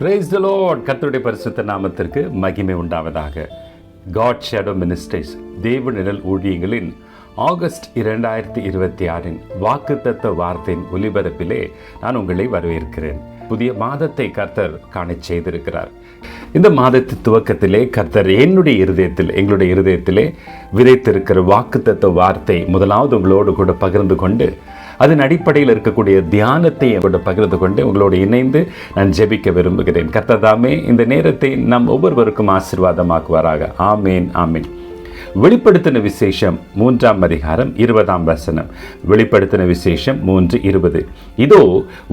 Praise the Lord. கர்த்தருடைய பரிசுத்த நாமத்திற்கு மகிமை உண்டாவதாக. காட் ஷேடோ மினிஸ்ட்ரிஸ் தேவ நிழல் ஊழியங்களின் ஆகஸ்ட் 2026 வாக்குத்தத்த வார்த்தையின் ஒலிபரப்பிலே நான் உங்களை வரவேற்கிறேன். புதிய மாதத்தை கர்த்தர் காணச் செய்திருக்கிறார். இந்த மாதத்தின் துவக்கத்திலே கர்த்தர் எங்களுடைய இருதயத்திலே விதைத்திருக்கிற வாக்குத்தத்த வார்த்தை முதலாவது உங்களோடு கூட பகிர்ந்து கொண்டு அதன் அடிப்படையில் இருக்கக்கூடிய தியானத்தை பகிர்ந்து கொண்டு உங்களோடு இணைந்து நான் ஜெபிக்க விரும்புகிறேன். கர்த்தர் தாமே இந்த நேரத்தை நம் ஒவ்வொருவருக்கும் ஆசீர்வாதமாக்குவாராக. ஆமேன் ஆமேன். வெளிப்படுத்தின விசேஷம் 3ஆம் அதிகாரம் 20ஆம் வசனம். வெளிப்படுத்தின விசேஷம் 3:20. இதோ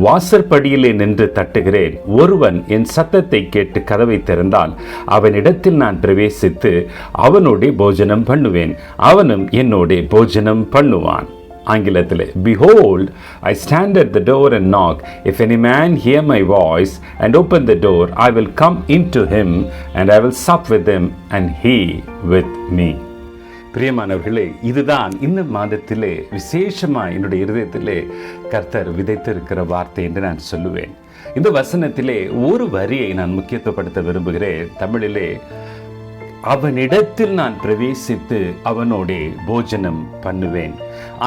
வாசற்படியிலே நின்று தட்டுகிறேன். ஒருவன் என் சத்தத்தை கேட்டு கதவை திறந்தால் அவனிடத்தில் நான் பிரவேசித்து அவனோட போஜனம் பண்ணுவேன், அவனும் என்னோட போஜனம் பண்ணுவான். ஆங்கிலத்தில், Behold, I stand at the door and knock. If any man hear my voice and open the door, I will come into him and I will sup with him and he with me. பிரியமானவர்களே, இதுதான் இந்த மாதத்திலே விசேஷமாக என்னுடைய இருதயத்திலே கர்த்தர் விதைத்திருக்கிற வார்த்தை என்று நான் சொல்லுவேன். இந்த வசனத்திலே ஒரு வரியை நான் முக்கியத்துவப்படுத்த விரும்புகிறேன். தமிழிலே, அவனிடத்தில் நான் பிரவேசித்து அவனோடே போஜனம் பண்ணுவேன்.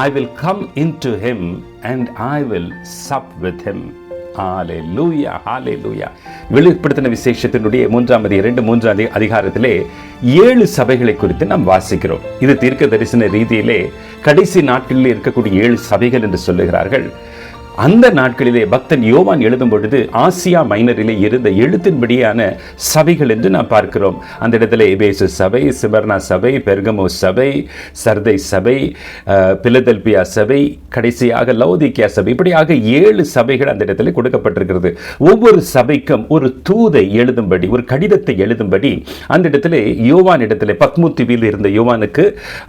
I will come into him and I will sup with him. ஹalleluya, ஹalleluya. வெளிப்படுத்தின விசேஷத்தினுடைய 3 அதிகாரத்திலே 7 சபைகளை குறித்து நாம் வாசிக்கிறோம். இது தீர்க்க தரிசன ரீதியிலே கடைசி நாட்களில் இருக்கக்கூடிய 7 சபைகள் என்று சொல்லுகிறார்கள். அந்த நாட்களிலே பக்தன் யோவான் எழுதும் பொழுது ஆசியா மைனரிலே இருந்த எழுத்தின்படியான சபைகள் என்று நாம் பார்க்கிறோம். அந்த இடத்துல எபேசு சபை, சிமர்னா சபை, பெர்கமோ சபை, சர்தை சபை, பிலதெல்பியா சபை, கடைசியாக லவோதிக்கியா சபை, இப்படியாக 7 சபைகள் அந்த இடத்துல கொடுக்கப்பட்டிருக்கிறது. ஒவ்வொரு சபைக்கும் ஒரு தூதை எழுதும்படி, ஒரு கடிதத்தை எழுதும்படி அந்த இடத்துல யோவான் இடத்துல பத்மூத்திவில் இருந்த யோவானுக்கு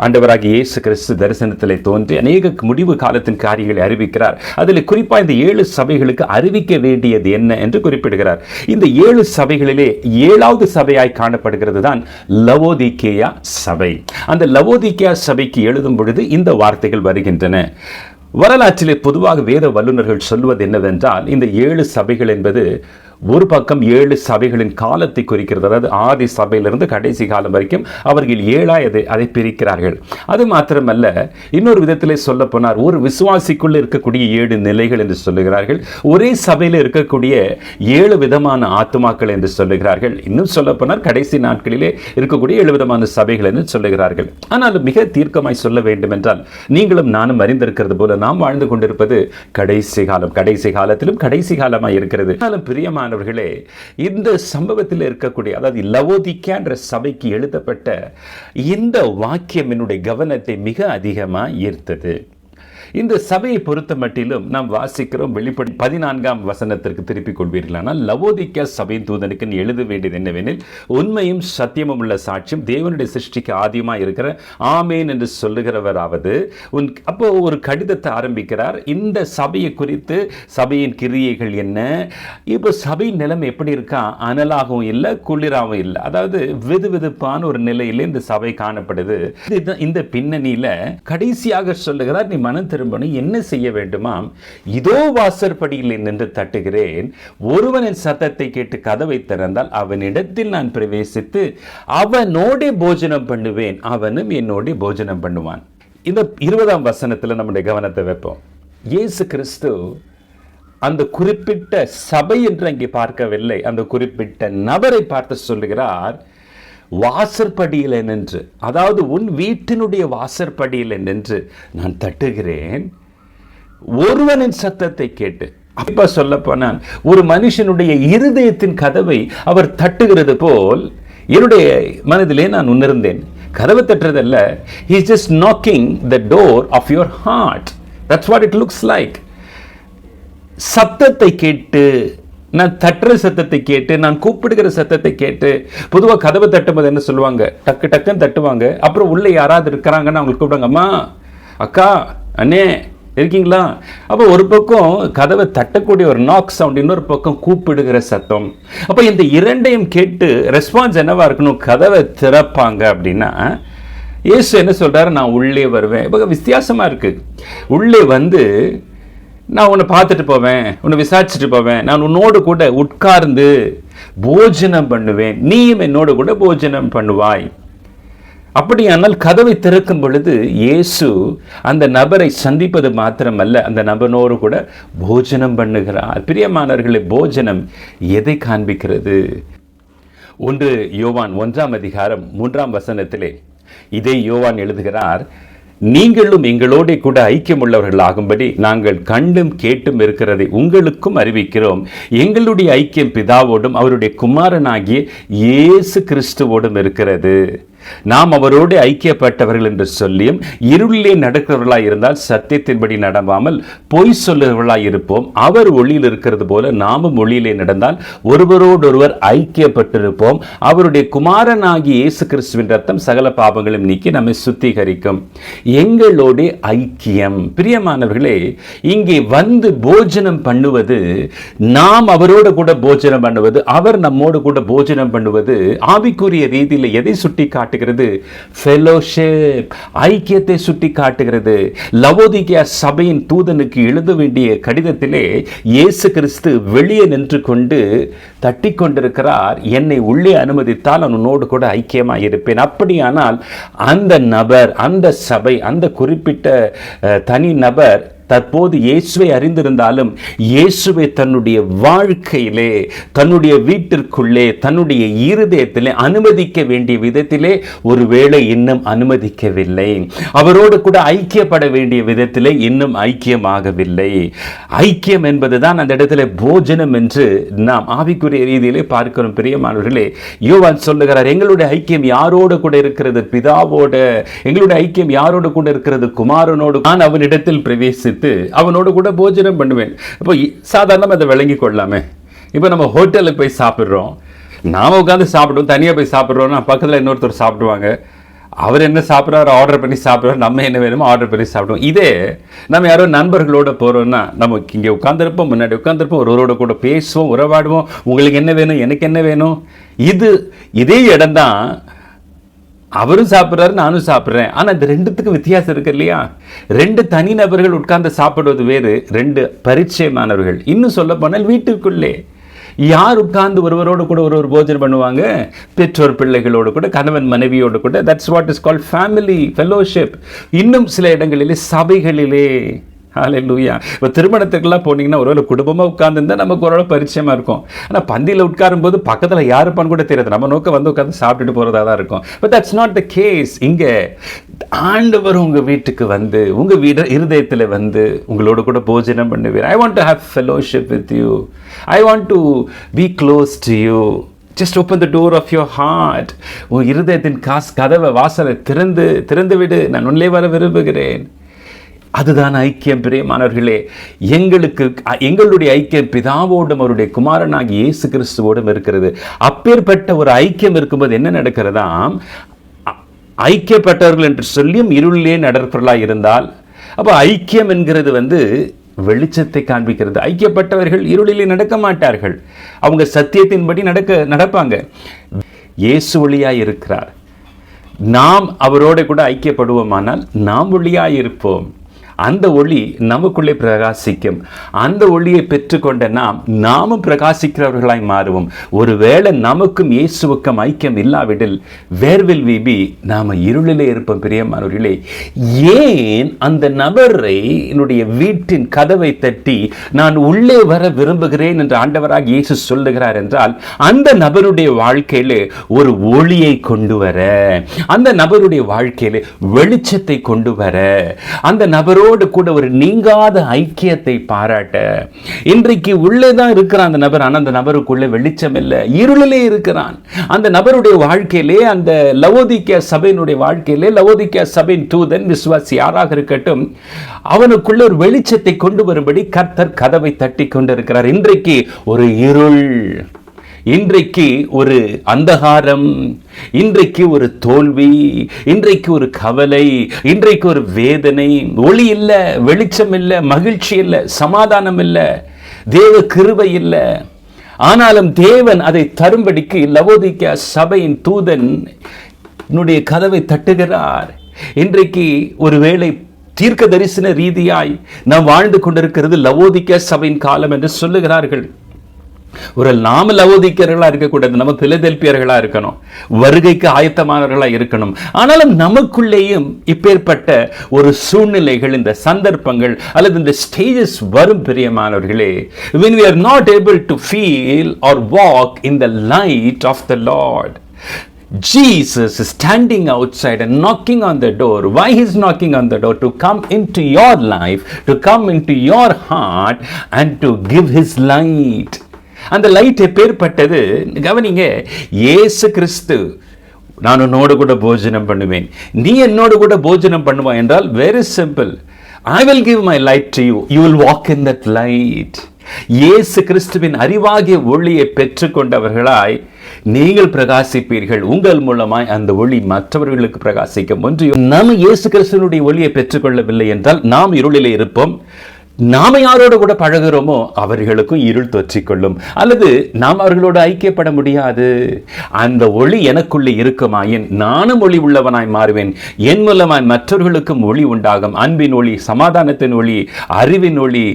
ஆண்டவராகிய இயேசு கிறிஸ்து தரிசனத்திலே தோன்றி அநேக முடிவு காலத்தின் காரியங்களை அறிவிக்கிறார். அதில் குறிப்பா இந்த 7 சபைகளுக்கு அறிவிக்க வேண்டியது என்ன என்று குறிப்பிடுகிறார். இந்த 7 சபைகளிலே 7வது சபையாய் காணப்படுகிறது தான் லவோதிக்கேயா சபை. அந்த லவோதிக்கேயா சபைக்கு எழுதும் பொழுது இந்த வார்த்தைகள் வருகின்றன. வரலாற்றிலே பொதுவாக வேத வல்லுநர்கள் சொல்வது என்னவென்றால், இந்த 7 சபைகள் என்பது ஒரு பக்கம் 7 சபைகளின் காலத்தை குறிக்கிறது. அதாவது ஆதி சபையிலிருந்து கடைசி காலம் வரைக்கும் அவர்கள் 7 அதை பிரிக்கிறார்கள். அது மாத்திரமல்ல, இன்னொரு விதத்திலே சொல்ல போனார், ஒரு விசுவாசிக்குள் இருக்கக்கூடிய 7 நிலைகள் என்று சொல்லுகிறார்கள். ஒரே சபையில் இருக்கக்கூடிய 7 விதமான ஆத்துமாக்கள் என்று சொல்லுகிறார்கள். இன்னும் சொல்ல போனார், கடைசி நாட்களிலே இருக்கக்கூடிய 7 விதமான சபைகள் என்று சொல்லுகிறார்கள். ஆனால் மிக தீர்க்கமாய் சொல்ல வேண்டும் என்றால், நீங்களும் நானும் அறிந்திருக்கிறது போல நாம் வாழ்ந்து கொண்டிருப்பது கடைசி காலம். கடைசி காலத்திலும் கடைசி காலமாய் இருக்கிறது. பிரியமான இந்த சம்பவத்தில் இருக்கக்கூடிய, அதாவது லவோதிக்கேயா என்ற சபைக்கு எழுதப்பட்ட இந்த வாக்கியம் என்னுடைய கவனத்தை மிக அதிகமாக ஈர்த்தது. இந்த சபையை பொறுத்த மட்டிலும் நாம் வாசிக்கிறோம். வெளிப்படை 14ஆம் வசனத்திற்கு திருப்பிக் கொள்வீர்களானால், லவோதிக்கேயா சபையின் தூதனுக்கு நீ எழுத வேண்டியது என்னவெனில், உண்மையும் சத்தியமும் உள்ள சாட்சியம், தேவனுடைய சிருஷ்டிக்கு ஆதியமாக இருக்கிற ஆமேன் என்று சொல்லுகிறவராவது. அப்போ ஒரு கடிதத்தை ஆரம்பிக்கிறார். இந்த சபையை குறித்து, சபையின் கிரியைகள் என்ன, இப்போ சபையின் நிலைமை எப்படி இருக்கா, அனலாகவும் இல்லை குளிராகவும் இல்லை, அதாவது வெதுவெதுப்பான ஒரு நிலையில இந்த சபை காணப்படுது. இந்த பின்னணியில கடைசியாக சொல்லுகிறார், நீ மனம் என்ன செய்ய வேண்டுமாம், இதோ வாசற்படியில் நின்று தட்டுகிறேன், ஒருவனின் சத்தத்தை கேட்டு கதவை திறந்தால் அவனிடத்தில் நான் பிரவேசித்து அவனோட போஜனம் பண்ணுவேன், அவனும் என்னோட போஜனம் பண்ணுவான். இந்த 20ஆம் வசனத்தில் நம்முடைய கவனத்தை வைப்போம். இயேசு கிறிஸ்து அந்த குறிப்பிட்ட சபை என்று அங்கே பார்க்கவில்லை, அந்த குறிப்பிட்ட நபரை பார்த்து சொல்லுகிறார், வாசற்படியில் நின்று, அதாவது உன் வீட்டினுடைய வாசற்படியில் நின்று நான் தட்டுகிறேன், ஒருவனின் சத்தத்தை கேட்டு. அப்ப சொல்ல போனால், ஒரு மனுஷனுடைய இருதயத்தின் கதவை அவர் தட்டுகிறது போல் என்னுடைய மனதிலே நான் உணர்ந்தேன். கதவை தட்டுறதல்ல, he is just knocking the door of your heart. That's what it looks like. சத்தத்தை கேட்டு, நான் தட்டுற சத்தத்தை கேட்டு, நான் கூப்பிடுகிற சத்தத்தை கேட்டு. பொதுவாக கதவை தட்டும்போது என்ன சொல்லுவாங்க, டக்கு டக்குன்னு தட்டுவாங்க. அப்புறம் உள்ளே யாராவது இருக்கிறாங்கன்னு அவங்களுக்கு கூப்பிடுவாங்க, அம்மா, அக்கா, அண்ணே இருக்கீங்களா. அப்போ ஒரு பக்கம் கதவை தட்டக்கூடிய ஒரு நாக் சவுண்ட், இன்னொரு பக்கம் கூப்பிடுகிற சத்தம். அப்போ இந்த இரண்டையும் கேட்டு ரெஸ்பான்ஸ் என்னவா இருக்கணும், கதவை திறப்பாங்க அப்படின்னா இயேசு என்ன சொல்றாரு, நான் உள்ளே வருவேன். இப்போ வித்தியாசமா இருக்கு. உள்ளே வந்து நான் உன்னை பார்த்துட்டு போவேன், உன்னை விசாரிச்சுட்டு போவேன், நான் உன்னோடு கூட உட்கார்ந்து போஜனம் பண்ணுவேன், நீயும் என்னோடு கூட போஜனம் பண்ணுவாய். அப்படியானால் கதவை திறக்கும் பொழுது இயேசு அந்த நபரை சந்திப்பது மாத்திரமல்ல, அந்த நபனோடு கூட போஜனம் பண்ணுகிறார். பிரியமானவர்களே, போஜனம் எதை காண்பிக்கிறது? 1 யோவான் 1ஆம் அதிகாரம் 3ஆம் வசனத்திலே இதை யோவான் எழுதுகிறார், நீங்களும் எங்களோட கூட ஐக்கியம் உள்ளவர்களாகும்படி நாங்கள் கண்டும் கேட்டும் இருக்கிறதை உங்களுக்கும் அறிவிக்கிறோம். எங்களுடைய ஐக்கியம் பிதாவோடும் அவருடைய குமாரனாகிய இயேசு கிறிஸ்துவோடும் இருக்கிறது. நாம் அவரோடு ஐக்கியப்பட்டவர்கள் என்று சொல்லியும் இருளிலே நடக்கிறவர்களாய் இருந்தால் சத்தியத்தின்படி நடவாமல் பொய் சொல்லுகிறவர்களாய் இருப்போம். அவர் ஒளியில் இருக்கிறது போல நாமும் ஒளியிலே நடந்தால் ஒருவரோடொருவர் ஐக்கியப்பட்டிருப்போம். அவருடைய குமாரனாகிய இயேசு கிறிஸ்துவின் ரத்தம் சகல பாவங்களும் நீக்கி நம்மை சுத்திகரிக்கும். எங்களோட ஐக்கியம். பிரியமானவர்களே, இங்கே வந்து போஜனம் பண்ணுவது, நாம் அவரோடு கூட போஜனம் பண்ணுவது, அவர் நம்மோடு கூட போஜனம் பண்ணுவது ஆவிக்குரிய ரீதியில் எதை சுட்டி காட்டுகிறது? ஃபெலோஷிப், ஐக்கியத்தை சுட்டி காட்டுகிறது. லவோதிகேயா சபையின் தூதனுக்கு எழுத வேண்டிய கடிதத்திலே இயேசு கிறிஸ்து வெளியே நின்று கொண்டு தட்டி கொண்டிருக்கிறார், என்னை உள்ளே அனுமதித்தால் அவனோடு கூட ஐக்கியமாக இருப்பேன். அப்படியானால் அந்த நபர், அந்த சபை, அந்த குறிப்பிட்ட தனி நபர் தற்போது இயேசுவை அறிந்திருந்தாலும் இயேசுவை தன்னுடைய வாழ்க்கையிலே, தன்னுடைய வீட்டிற்குள்ளே, தன்னுடைய இருதயத்திலே அனுமதிக்க வேண்டிய விதத்திலே ஒருவேளை இன்னும் அனுமதிக்கவில்லை. அவரோடு கூட ஐக்கியப்பட வேண்டிய விதத்திலே இன்னும் ஐக்கியமாகவில்லை. ஐக்கியம் என்பதுதான் அந்த இடத்துல போஜனம் என்று நாம் ஆவிக்குரிய ரீதியிலே பார்க்கிறோம். பிரியமானவர்களே, யோவான் சொல்லுகிறார், எங்களுடைய ஐக்கியம் யாரோடு கூட இருக்கிறது? பிதாவோடு. எங்களுடைய ஐக்கியம் யாரோடு கூட இருக்கிறது? குமாரனோடு. நான் அவனிடத்தில் பிரவேசித்து அவனோடு கூட போஜனம் பண்ணுவேன். இப்போ சாதாரணமாக அதை விளங்கி கொள்ளலாமே. இப்போ நம்ம ஹோட்டலுக்கு போய் சாப்பிட்றோம், நாம உட்காந்து சாப்பிடுவோம். தனியாக போய் சாப்பிட்றோம்னா பக்கத்தில் இன்னொருத்தர் சாப்பிடுவாங்க, அவர் என்ன சாப்பிட்றாரு ஆர்டர் பண்ணி சாப்பிட்றாரு, நம்ம என்ன வேணுமோ ஆர்டர் பண்ணி சாப்பிடுவோம். இதே நம்ம யாரோ நண்பர்களோடு போகிறோம்னா நம்ம இங்கே உட்காந்துருப்போம், முன்னாடி உட்காந்துருப்போம், ஒருவரோட கூட பேசுவோம், உறவாடுவோம். உங்களுக்கு என்ன வேணும், எனக்கு என்ன வேணும். இதே இடம் தான். அவரும் சாப்பிட்றாரு, நானும் சாப்பிட்றேன். ஆனால் இந்த ரெண்டுத்துக்கு வித்தியாசம் இருக்கு இல்லையா? 2 தனிநபர்கள் உட்கார்ந்து சாப்பிடுவது வேறு, 2 பரிச்சயமானவர்கள். இன்னும் சொல்ல போனால் வீட்டுக்குள்ளே யார் உட்கார்ந்து ஒருவரோடு கூட ஒருவர் போஜனம் பண்ணுவாங்க? பெற்றோர் பிள்ளைகளோடு கூட, கணவன் மனைவியோடு கூட. That's what is called family fellowship. இன்னும் சில இடங்களிலே சபைகளிலே, ஹல்லேலூயா. இப்போ திருமணத்துக்கெல்லாம் போனீங்கன்னா ஒருவேளை குடும்பமாக உட்கார்ந்துருந்தால் நமக்கு ஓரளவு பரிச்சயமாக இருக்கும். ஆனால் பந்தியில் உட்காரும்போது பக்கத்தில் யார் இருப்பான்னு கூட தெரியாது. நம்ம நோக்க வந்து உட்காந்து சாப்பிட்டுட்டு போகிறதா தான் இருக்கும். But that's not the case. இங்கே ஆண்டவர் உங்கள் வீட்டுக்கு வந்து, உங்கள் இருதயத்தில் வந்து உங்களோட கூட போஜனம் பண்ணுவீர். I want to have fellowship with you. I want to be close to you. Just open the door of your heart. உன் இருதயத்தின் கதவை, வாசலை திறந்து விடு. நான் உள்ளே வர விரும்புகிறேன். அதுதான் ஐக்கியம். பிரியமானவர்களே, எங்களுடைய ஐக்கியம் பிதாவோடும் அவருடைய குமாரனாகிய இயேசு கிறிஸ்துவோடும் இருக்கிறது. அப்பேற்பட்ட ஒரு ஐக்கியம் இருக்கும்போது என்ன நடக்கிறதாம்? ஐக்கியப்பட்டவர்கள் என்று சொல்லியும் இருளிலே நடப்பவர்களாக இருந்தால், அப்போ ஐக்கியம் என்கிறது வந்து வெளிச்சத்தை காண்பிக்கிறது. ஐக்கியப்பட்டவர்கள் இருளிலே நடக்க மாட்டார்கள், அவங்க சத்தியத்தின்படி நடப்பாங்க. இயேசு ஒளியாய் இருக்கிறார். நாம் அவரோடு கூட ஐக்கியப்படுவோமானால் நாம் ஒளியாய் இருப்போம். அந்த ஒளி நமக்குள்ளே பிரகாசிக்கும். அந்த ஒளியை பெற்றுக்கொண்ட நாமும் பிரகாசிக்கிறவர்களாய் மாறுவோம். ஒருவேளை நமக்கும் இயேசுவுக்கும் ஐக்கியம் இல்லாவிடில் வேர் வில் வி பி? நாம இருளிலே இருப்போம். பிரியமானவர்களே, ஏன் அந்த நபரை என்னுடைய வீட்டின் கதவை தட்டி நான் உள்ளே வர விரும்புகிறேன் என்று ஆண்டவராக இயேசு சொல்லுகிறார் என்றால், அந்த நபருடைய வாழ்க்கையிலே ஒரு ஒளியை கொண்டு வர, அந்த நபருடைய வாழ்க்கையிலே வெளிச்சத்தை கொண்டு வர, அந்த நபரோடு கூட ஒரு நீங்காத ஐக்கியத்தை பாராட்ட. இன்றைக்கு உள்ளே தான் இருக்கிறான் அந்த நபர், ஆனால் அந்த நபருக்குள்ளே வெளிச்சம் இல்லை, இருளிலே இருக்கிறான். அந்த நபருடைய வாழ்க்கையிலே, அந்த லவோதிகேயா சபையினுடைய வாழ்க்கையிலே, லவோதிகேயா சபையின் தூதன், விசுவாசி யாராக இருக்கட்டும், அவனுக்குள்ள ஒரு வெளிச்சத்தை கொண்டு வரும்படி கர்த்தர் கதவை தட்டி கொண்டிருக்கிறார். இன்றைக்கு ஒரு இருள், இன்றைக்கு ஒரு அந்தகாரம், இன்றைக்கு ஒரு தோல்வி, இன்றைக்கு ஒரு கவலை, இன்றைக்கு ஒரு வேதனை. ஒளி இல்லை, வெளிச்சம் இல்லை, மகிழ்ச்சி இல்லை, சமாதானம் இல்லை, தேவ கிருபை இல்லை. ஆனாலும் தேவன் அதை தரும்படிக்கு லவோதிகேயா சபையின் தூதன் என்னுடைய கதவை தட்டுகிறார். இன்றைக்கு ஒருவேளை தீர்க்க தரிசன ரீதியாய் நாம் வாழ்ந்து கொண்டிருக்கிறது லவோதிகேயா சபையின் காலம் என்று சொல்லுகிறார்கள். ஒரு நாம லவோதிக்கர்களா இருக்கக்கூடாது, நம்ம பிலதெல்பியர்களா இருக்கணும், வருகைக்கு ஆயத்தமானவர்களா இருக்கணும். ஆனாலும் நமக்குள்ளேயும் இப்பேற்பட்ட ஒரு சூழ்நிலைகள், இந்த சந்தர்ப்பங்கள் அல்லது இந்த ஸ்டேஜஸ் வரும் பிரியமானவர்களே. when we are not able to feel or walk in the light of the Lord, Jesus is standing outside and knocking on the door. Why he's knocking on the door? To come into your life, to come into your heart and to give his light. அந்த light எப்பேற்பட்டது கவனிங்க. இயேசு கிறிஸ்து, நான் உன்னோடு கூட போஜனம் பண்ணுவேன், நீ என்னோடு கூட போஜனம் பண்ணுவா என்றால் very simple. I will give my light to you. You will walk in that light. இயேசு கிறிஸ்துவின் அறிவாகிய ஒளியை பெற்றுக்கொண்டவர்களாய் நீங்கள் பிரகாசிப்பீர்கள். உங்கள் மூலமாய் அந்த ஒளி மற்றவர்களுக்கு பிரகாசிக்கும். ஒன்று, நாம் இயேசு கிறிஸ்துவினுடைய ஒளியை பெற்றுக்கொள்ளவில்லை என்றால் நாம் இருளிலே இருப்போம். நாம யாரோடு கூட பழகிறோமோ அவர்களுக்கும் இருள் தொற்றிக்கொள்ளும், அல்லது நாம் அவர்களோடு ஐக்கியப்பட முடியாது. அந்த ஒளி எனக்குள்ளே இருக்குமாயின் நானும் ஒளி உள்ளவனாய் மாறுவேன். என் மூலமாய் மற்றவர்களுக்கும் ஒளி உண்டாகும். அன்பின் ஒளி, சமாதானத்தின் ஒளி, அறிவின் ஒளி,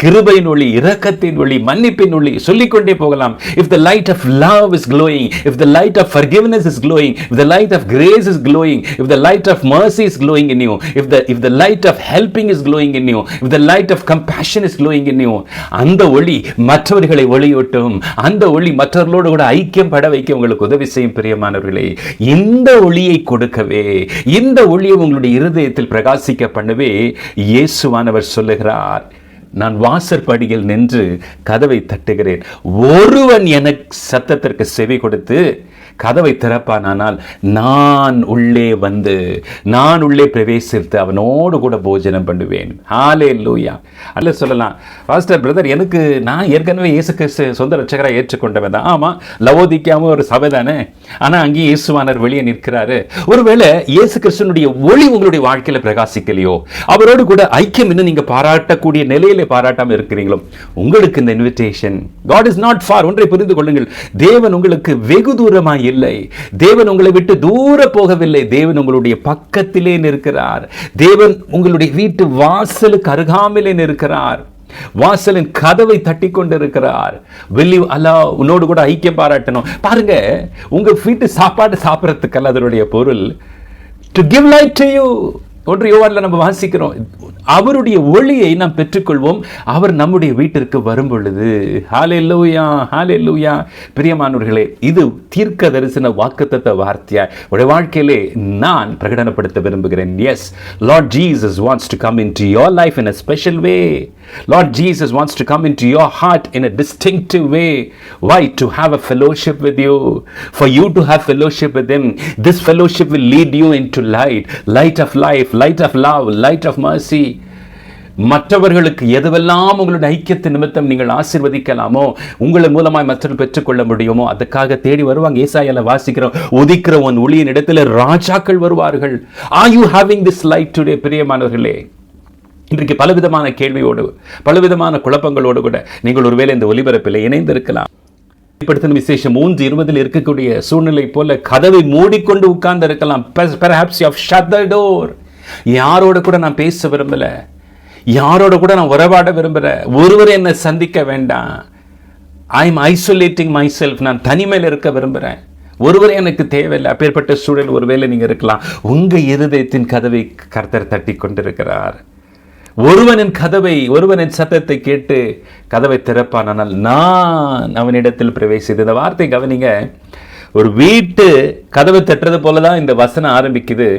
கிருபையின் ஒளி, இரக்கத்தின் ஒளி, மன்னிப்பின் ஒளி, சொல்லிக்கொண்டே போகலாம். If the light of love is glowing, if the light of forgiveness is glowing, if the light of grace is glowing, if the light of mercy is glowing in you, if the light of helping is glowing in you, if the light of compassion is glowing in you, அந்த ஒளி மற்றவர்களை ஒளியூட்டும். அந்த ஒளி மற்றவர்களோடு கூட ஐக்கியம் பட வைக்க உங்களுக்கு உதவி செய்யும் பிரியமானவர்களே. இந்த ஒளியை கொடுக்கவே, இந்த ஒளியை உங்களுடைய இருதயத்தில் பிரகாசிக்க பண்ணவே இயேசுவானவர் சொல்லுகிறார், நான் வாசற்படியில் நின்று கதவை தட்டுகிறேன். ஒருவன் எனக்கு சத்தத்திற்கு செவி கொடுத்து கதவை திறப்பானால் நான் உள்ளே வந்து, நான் உள்ளே பிரவேசித்து அவனோடு கூட போஜனம் பண்ணுவேன். ஹல்லேலூயா. அல்ல சொல்லலாம், பாஸ்டர் பிரதர், எனக்கு நான் ஏற்கனவே இயேசு கிறிஸ்து சொந்த ரட்சகராக ஏற்றுக்கொண்டவன் தான். ஆமாம், லவோதிக்காம ஒரு சபை தானே, ஆனால் அங்கேயும் இயேசுவானர் வெளியே நிற்கிறாரு. ஒருவேளை இயேசு கிறிஸ்துனுடைய ஒளி உங்களுடைய வாழ்க்கையில் பிரகாசிக்கலையோ, அவரோடு கூட ஐக்கியம் இன்னும் நீங்க பாராட்டக்கூடிய நிலையில பாராட்டாமல் இருக்கிறீங்களோ, உங்களுக்கு இந்த invitation. God is not far. ஒன்றை புரிந்து கொள்ளுங்கள், தேவன் உங்களுக்கு வெகு தூரமாய் இல்லை. தேவன் உங்களை விட்டு தூர போகவில்லை. தேவன் உங்களுடைய பக்கத்திலே நிற்கிறார். தேவன் உங்களுடைய வீட்டு வாசலுக்கு அருகாமையிலே நிற்கிறார். வாசலின் கதவை தட்டி கொண்டிருக்கிறார். will you allow, உன்னோடு கூட ஐக்கியம் பாராட்டணும். பாருங்க, உங்க வீட்டு சாப்பாடு சாப்பிடறதுக்கல்ல அதனுடைய பொருள், to give light to you. ஒன்று யோவான்ல நம்ம வாசிக்கிறோம், அவருடைய ஒளியை நாம் பெற்றுக்கொள்வோம் அவர் நம்முடைய வீட்டிற்கு வரும் பொழுது. ஹல்லேலூயா, ஹல்லேலூயா. பிரியமானவர்களே, இது தீர்க்க தரிசன வாக்குத்தத்த வார்த்தையா உடைய வாழ்க்கையிலே நான் பிரகடனப்படுத்த விரும்புகிறேன். Yes, Lord Jesus wants to come into your life in a special way. Lord Jesus wants to come into your heart in a distinctive way. Why? To have a fellowship with you, for you to have fellowship with him. This fellowship will lead you into light, light of life, light of love, light of mercy. மற்றவர்களுக்கு எதுவெல்லாம் உங்களுடைய ஐக்கியத்தின் நிமித்தம் நீங்கள் ஆசீர்வதிக்கலாமோ, உங்களை மூலமாய் மற்றவர்கள் பெற்றுக்கொள்ள முடியுமோ, அதுக்காக தேடி வருவாங்க. ஏசாயால வாசிக்கிறோம், உதிக்கிற உன் ஒளியின் இடத்துல ராஜாக்கள் வருவார்கள். Are you having this light today? பிரியமானவர்களே, இன்றைக்கு பலவிதமான கேள்வியோடு, பலவிதமான குழப்பங்களோடு கூட நீங்கள் ஒருவேளை இந்த ஒலிபரப்பில் இணைந்திருக்கலாம். வெளிப்படுத்தின விசேஷம் 3:20 இருக்கக்கூடிய சூழ்நிலை போல கதவை மூடிக்கொண்டு உட்கார்ந்து இருக்கலாம். Perhaps you have shut the door. யாரோட கூட நான் பேச விரும்பல, யாரோட கூட நான் உறவாட விரும்புற, ஒருவரை என்னை சந்திக்க வேண்டாம். I am isolating my self. நான் தனிமையில் இருக்க விரும்புகிறேன், ஒருவரை எனக்கு தேவையில்லை. அப்பேற்பட்ட சூழல் ஒருவேளை நீங்கள் இருக்கலாம். உங்கள் இருதயத்தின் கதவை கர்த்தர் தட்டி கொண்டிருக்கிறார். ஒருவனின் கதவை, ஒருவனின் சத்தத்தை கேட்டு கதவை திறப்பானால் நான் அவனிடத்தில் பிரவேசித்து. இந்த வார்த்தை கவனிங்க, ஒரு வீட்டு கதவை தட்டுறது போலதான் இந்த வசனம் ஆரம்பிக்குது.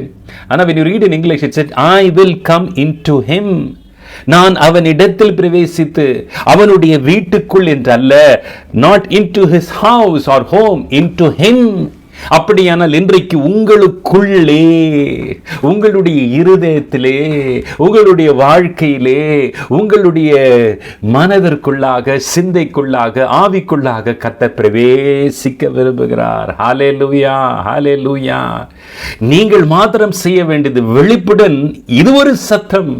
ஆனா when you read in English it said I will come into him. நான் அவனிடத்தில் பிரவேசித்து, அவனுடைய வீட்டுக்குள் என்றல்ல, not into his house or home, into him. அப்படியானால் இன்றைக்கு உங்களுக்குள்ளே, உங்களுடைய இருதயத்திலே, உங்களுடைய வாழ்க்கையிலே, உங்களுடைய மனதிற்குள்ளாக, சிந்தைக்குள்ளாக, ஆவிக்குள்ளாக கர்த்தர் பிரவேசிக்க விரும்புகிறார். ஹல்லேலூயா, ஹல்லேலூயா. நீங்கள் மாத்திரம் செய்ய வேண்டியது வெளிப்புடன், இது ஒரு சத்தம்,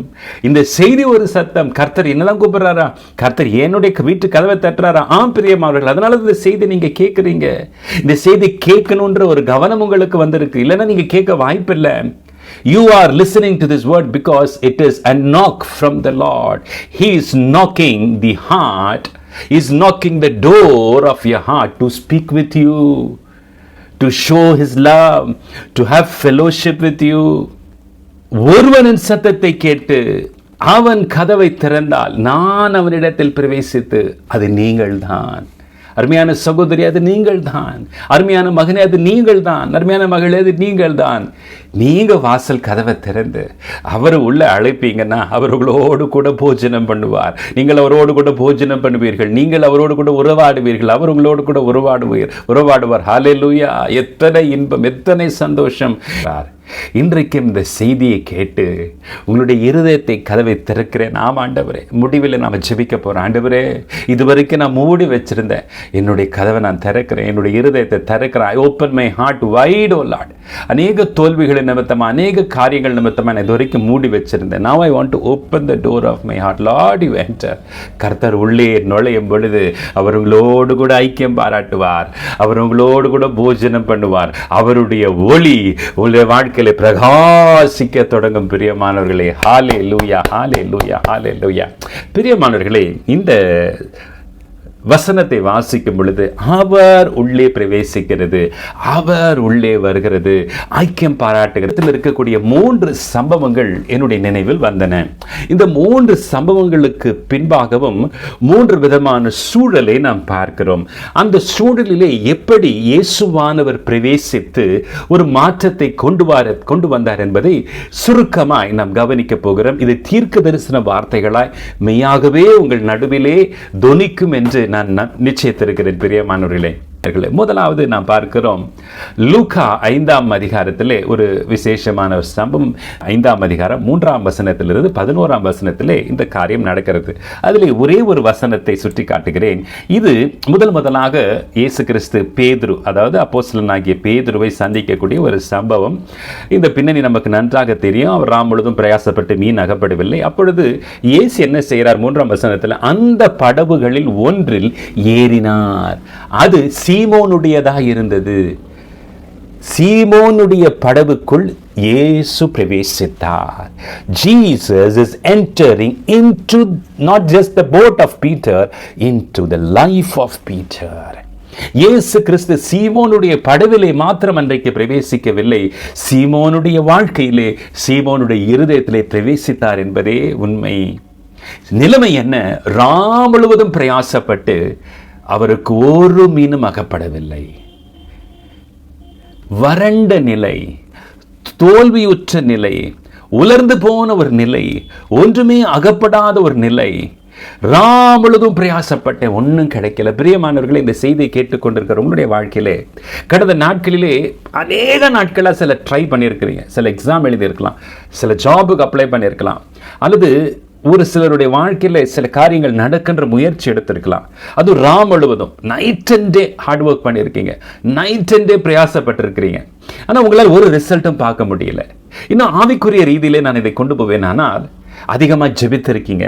இந்த செய்தி ஒரு சத்தம். கர்த்தர் என்னதான் கூப்பிடுறாரா? கர்த்தர் என்னுடைய வீட்டு கதவை தட்டுறாரா? ஆம் பிரியமானவர்கள், அதனால இந்த செய்தி நீங்க கேட்குறீங்க. இந்த செய்தி கேட்கணும் ஒரு கவனம் உங்களுக்கு வந்திருக்கு, இல்லைன்னா நீங்க கேட்க வாய்ப்பில்லை. You are listening to this word because it is a knock from the Lord. He is knocking the heart He's knocking the door of your heart to speak with you, to show his love, to have fellowship with you. ஒருவனின் சத்தத்தை கேட்டு அவன் கதவை திறந்தால் நான் அவனிடத்தில் பிரவேசித்து, அது நீங்கள்தான். அருமையான சகோதரி, அது நீங்கள் தான். அருமையான மகனே, அது நீங்கள் தான். அருமையான மகளே, அது நீங்கள் தான். நீங்க வாசல் கதவை திறந்து அவர் உள்ள அழைப்பீங்கன்னா அவர் உங்களோடு கூட போஜனம் பண்ணுவார். நீங்கள் அவரோடு கூட போஜனம் பண்ணுவீர்கள். நீங்கள் அவரோடு கூட உறவாடுவீர்கள். அவர் உங்களோடு கூட உறவாடுவார். ஹல்லேலூயா! எத்தனை இன்பம், எத்தனை சந்தோஷம். இன்றைக்கும் இந்த செய்தியை கேட்டு உங்களுடைய இருதயத்தை கதவை திறக்கிறேன். ஆண்டவரே, முடிவில் நாம் ஜெபிக்க போகிறோம். ஆண்டவரே, இதுவரைக்கும் நான் மூடி வச்சிருந்தேன், என்னுடைய கதவை நான் திறக்கிறேன், என்னுடைய இருதயத்தை திறக்கிறேன். I open my heart wide, O Lord. அநேக தோல்விகளின் நிமித்தமாக, அநேக காரியங்கள் நிமித்தமாக நான் இதுவரைக்கும் மூடி வச்சிருந்தேன். Now I want to open the door of my heart. Lord, you enter. கர்த்தர் உள்ளே நுழையும் பொழுது அவர் உங்களோடு கூட ஐக்கியம் பாராட்டுவார். அவர் உங்களோடு கூட போஜனம் பண்ணுவார். அவருடைய ஒளி உங்களுடைய வாழ்க்கை பிரகாசிக்க தொடங்கும். பிரியமானவர்களே, ஹல்லேலூயா, ஹல்லேலூயா, ஹல்லேலூயா. பிரியமானவர்களே, இந்த வசனத்தை வாசிக்கும் பொழுது அவர் உள்ளே பிரவேசிக்கிறது, அவர் உள்ளே வருகிறது, ஐக்கியம் பாராட்டுகிறது. இருக்கக்கூடிய 3 சம்பவங்கள் என்னுடைய நினைவில் வந்தன. இந்த 3 சம்பவங்களுக்கு பின்பாகவும் 3 விதமான சூழலை நாம் பார்க்கிறோம். அந்த சூழலிலே எப்படி இயேசுவானவர் பிரவேசித்து ஒரு மாற்றத்தை கொண்டு வந்தார் என்பதை சுருக்கமாய் நாம் கவனிக்க போகிறோம். இது தீர்க்க தரிசன வார்த்தைகளாய் மெய்யாகவே உங்கள் நடுவிலே தொனிக்கும் என்று நான் நிச்சயித்திருக்கிறேன். பிரியமானவர்களே, முதலாவது நாம் பார்க்கிறோம் லூக்கா 5ஆம் அதிகாரத்திலே ஒரு விசேஷமான சம்பவம். 5ஆம் அதிகாரம் 3ஆம் வசனத்திலிருந்து 11ஆம் வசனத்திலே இந்த காரியம் நடக்கிறது. அதிலே ஒரே ஒரு வசனத்தை சுட்டி காட்டுகிறேன். இது முதலாக இயேசு கிறிஸ்து பேதுரு, அதாவது அப்போஸ்தலனாகிய பேதுருவை சந்திக்கக்கூடிய ஒரு சம்பவம். இந்த பின்னணி நமக்கு நன்றாக தெரியும். அவர் முழுதும் பிரயாசப்பட்டு மீன் அகப்படவில்லை. அப்பொழுது இயேசு என்ன செய்கிறார்? 3ஆம் வசனத்தில் அந்த படவுகளில் ஒன்றில் ஏறினார். அது சீமோனுடையதாக இருந்தது. சீமோனுடைய படவுக்குள் இயேசு பிரவேசித்தார். Jesus is entering into not just the boat of Peter, into the life of Peter. இயேசு கிறிஸ்து சீமோனுடைய படவிலே மாத்திரம் அன்றைக்கு பிரவேசிக்கவில்லை, சீமோனுடைய வாழ்க்கையிலே, சீமோனுடைய இருதயத்திலே பிரவேசித்தார் என்பதே உண்மை. நிலைமை என்ன? முழுவதும் பிரயாசப்பட்டு அவருக்கு ஒரு மீனும் அகப்படவில்லை. வறண்ட நிலை, தோல்வியுற்ற நிலை, உலர்ந்து போன ஒரு நிலை, ஒன்றுமே அகப்படாத ஒரு நிலை. முழுதும் பிரயாசப்பட்ட ஒன்றும் கிடைக்கல. பிரியமானவர்களே, இந்த செய்தியை கேட்டுக்கொண்டிருக்கிற உங்களுடைய வாழ்க்கையிலே கடந்த நாட்களிலே அநேக நாட்களாக சில ட்ரை பண்ணியிருக்கிறீங்க. சில எக்ஸாம் எழுதியிருக்கலாம், சில ஜாபுக்கு அப்ளை பண்ணியிருக்கலாம், அல்லது ஒரு சிலருடைய வாழ்க்கையில் சில காரியங்கள் நடக்கின்ற முயற்சி எடுத்திருக்கலாம். அது முழுவதும் night and day hard work பண்ணியிருக்கீங்க, நைட் அண்ட் டே பிரயாசப்பட்டிருக்கிறீங்க. ஆனால் உங்களால் ஒரு ரிசல்ட்டும் பார்க்க முடியல. இன்னும் ஆவிக்குரிய ரீதியிலே நான் இதை கொண்டு போவேன். ஆனால் அதிகமாக ஜெபித்திருக்கீங்க,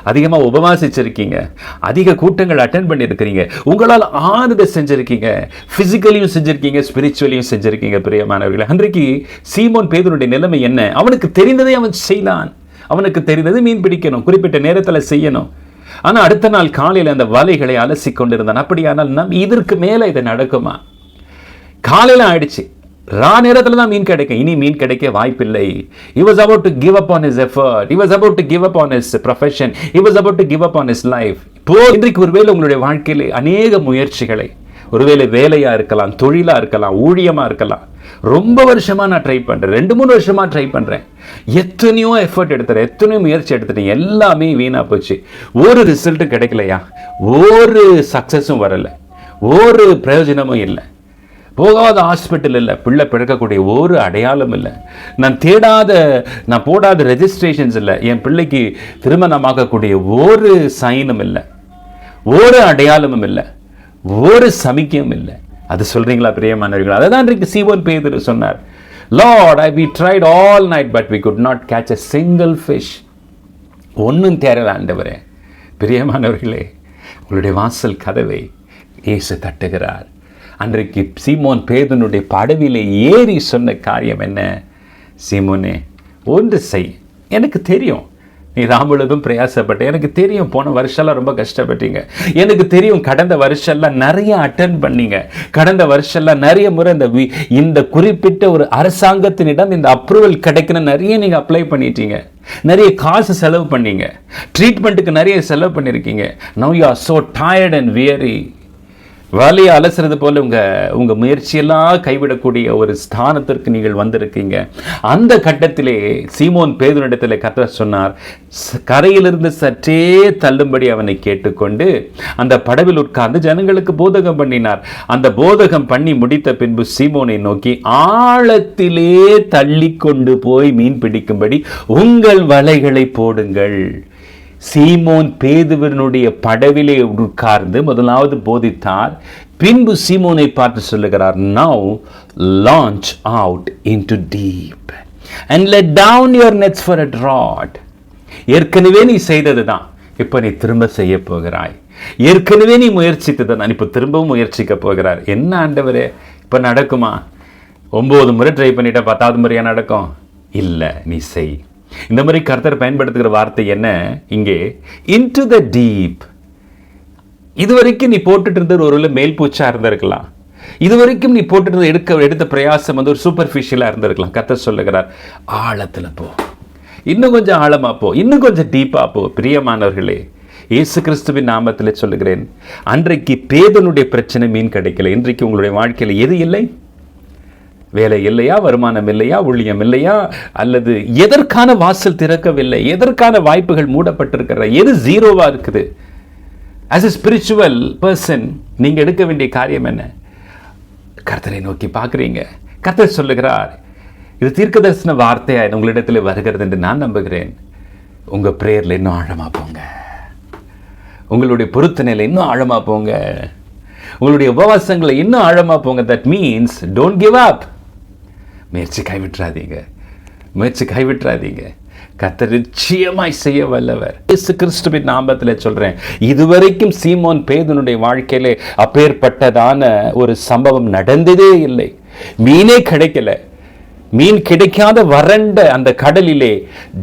அதிகமாக உபவாசிச்சிருக்கீங்க, அதிக கூட்டங்கள் அட்டென்ட் பண்ணியிருக்கிறீங்க, உங்களால் ஆறுதல் செஞ்சிருக்கீங்க, பிசிக்கலியும் செஞ்சிருக்கீங்க, ஸ்பிரிச்சுவலியும் செஞ்சிருக்கீங்க. பிரியமானவர்களே, அன்றைக்கு சீமோன் பேதுருடைய நிலைமை என்ன? அவனுக்கு தெரிந்ததை அவன் செய்தான். அவனுக்கு தெரிந்தது மீன் பிடிக்கணும், குறிப்பிட்ட நேரத்தில் செய்யணும். ஆனால் அடுத்த நாள் காலையில் அந்த வலைகளை அலசி கொண்டிருந்தான். அப்படியானால் நம் இதற்கு மேலே இது நடக்குமா? காலையில் ஆயிடுச்சு, நேரத்தில் தான் மீன் கிடைக்கும், இனி மீன் கிடைக்க வாய்ப்பில்லை. He was about to give up on his effort. He was about to give up on his profession. He was about to give up on his life. இப்போ இன்றைக்கு ஒருவேளை உங்களுடைய வாழ்க்கையில் அநேக முயற்சிகளை, ஒருவேளை வேலையா இருக்கலாம், தொழிலா இருக்கலாம், ஊழியமா இருக்கலாம், ரொம்ப வருஷமா நான் ட்ரை பண்றேன், 2-3 வருஷமா ட்ரை பண்றேன், எத்தனையோ எஃபர்ட் எடுத்துறேன், எத்தனையோ முயற்சி எடுத்துட்டேன், எல்லாமே வீணா போச்சு, ஒரு ரிசல்ட்டும் கிடைக்கலையா, ஒரு சக்சஸும் வரல, ஒரு பிரயோஜனமும் இல்லை, போகாத ஹாஸ்பிட்டல் இல்லை, பிள்ளை பிறக்கக்கூடிய ஒரு அடையாளம் இல்லை, நான் போடாத ரெஜிஸ்ட்ரேஷன்ஸ் இல்லை, என் பிள்ளைக்கு திருமணமாகக்கூடிய ஒரு சைனும் இல்லை, ஒரு அடையாளமும் இல்லை, ஒரு சமிக்கையும் இல்லை. அது சொல்றீங்களா பிரியமானவர்களே? அதை தான் இன்றைக்கு சீமோன் பேதுரு சொன்னார். Lord, we tried all night but we could not catch a single fish. ஒன்றும் தேரல ஆண்டவரே. பிரியமானவர்களே, உங்களுடைய வாசல் கதவை இயேசு தட்டுகிறார். அன்றைக்கு சீமோன் பேதுருடைய படவிலே ஏறி சொன்ன காரியம் என்ன? சீமோனே, ஒன்று செய், எனக்கு தெரியும் நீ முழுதும் பிரயாசப்பட்ட. எனக்கு தெரியும் போன வருஷம்லாம் ரொம்ப கஷ்டப்பட்டீங்க. எனக்கு தெரியும் கடந்த வருஷம்லாம் நிறைய அட்டென்ட் பண்ணீங்க. கடந்த வருஷம்லாம் நிறைய முறை இந்த குறிப்பிட்ட ஒரு அரசாங்கத்தினிடம் இந்த அப்ரூவல் கிடைக்கணும் நிறைய நீங்கள் அப்ளை பண்ணிட்டீங்க. நிறைய காசு செலவு பண்ணீங்க. ட்ரீட்மெண்ட்டுக்கு நிறைய செலவு பண்ணியிருக்கீங்க. Now you are so tired and weary. வேலையை அலசுறது போல உங்க முயற்சியெல்லாம் கைவிடக்கூடிய ஒரு ஸ்தானத்திற்கு நீங்கள் வந்திருக்கீங்க. அந்த கட்டத்திலே சீமோன் பேதுருவிடத்தில் கர்த்தர் சொன்னார், கரையிலிருந்து சற்றே தள்ளும்படி அவனை கேட்டுக்கொண்டு அந்த படவில் உட்கார்ந்து ஜனங்களுக்கு போதகம் பண்ணினார். அந்த போதகம் பண்ணி முடித்த பின்பு சீமோனை நோக்கி, ஆழத்திலே தள்ளி கொண்டு போய் மீன் பிடிக்கும்படி உங்கள் வலைகளை போடுங்கள். சீமோன் பேதுருவினுடைய படவிலே உட்கார்ந்து முதலாவது போதித்தார். பின்பு சீமோனை பார்த்து சொல்லுகிறார், now launch out into deep and let down your nets for a draught. ஏற்கனவே நீ செய்ததுதான் இப்ப நீ திரும்ப செய்ய போகிறாய். ஏற்கனவே நீ முயற்சித்ததுதான் இப்ப திரும்பவும் முயற்சிக்க போகிறார். என்ன ஆண்டவரே இப்ப நடக்குமா? 9 முறை ட்ரை பண்ணிட்ட, 10வது முறையா நடக்கும்? இல்ல, நீ செய். இந்த மாதிரி கர்த்தர் பயன்படுத்துகிற வார்த்தை என்ன இங்கே? into the deep. இதுவரைக்கும் நீ போட்டுட்டு இருந்த ஒரு மேல் பூச்சா இருந்திருக்கலாம். இதுவரைக்கும் நீ போட்டுட்டு எடுத்த பிரயாசம் ஒரு சூப்பர்ஃபிஷியலா இருந்திருக்கலாம். கர்த்தர் சொல்லுகிறார், ஆழத்துல போ, இன்னும் கொஞ்சம் ஆழமா போ, இன்னும் கொஞ்சம் டீப்பா போ. பிரியமானவர்களே, இயேசு கிறிஸ்துவின் நாமத்திலே சொல்லுகிறேன், அன்றைக்கு பேதுருவினுடைய பிரச்சனை மீன் கிடைக்கல. இன்றைக்கு உங்களுடைய வாழ்க்கையில் எது இல்லை? வேலை இல்லையா? வருமானம் இல்லையா? ஊழியம் இல்லையா? அல்லது எதற்கான வாசல் திறக்கவில்லை? எதற்கான வாய்ப்புகள் மூடப்பட்டிருக்கிற? எது ஜீரோவா இருக்குது? as a spiritual person நீங்க எடுக்க வேண்டிய காரியம் என்ன? கர்த்தரை நோக்கி பார்க்குறீங்க. கர்த்தர் சொல்லுகிறார், இது தீர்க்கதரிசன வார்த்தையா உங்களிடத்தில் வருகிறது என்று நான் நம்புகிறேன். உங்க பிரேயர்ல இன்னும் ஆழமா போங்க. உங்களுடைய பொருத்தனையில இன்னும் ஆழமா போங்க. உங்களுடைய உபவாசங்களை இன்னும் ஆழமா போங்க. That means don't give up. முயற்சி கைவிட்டுறாதீங்க. கர்த்தர் நிச்சயமாய் செய்ய வல்லவர். இயேசு கிறிஸ்துவின் நாமத்தில் சொல்றேன், இதுவரைக்கும் சீமோன் பேதுருவினுடைய வாழ்க்கையிலே அப்பேற்பட்டதான ஒரு சம்பவம் நடந்ததே இல்லை. மீனே கிடைக்கல. மீன் கிடைக்காத வறண்ட அந்த கடலிலே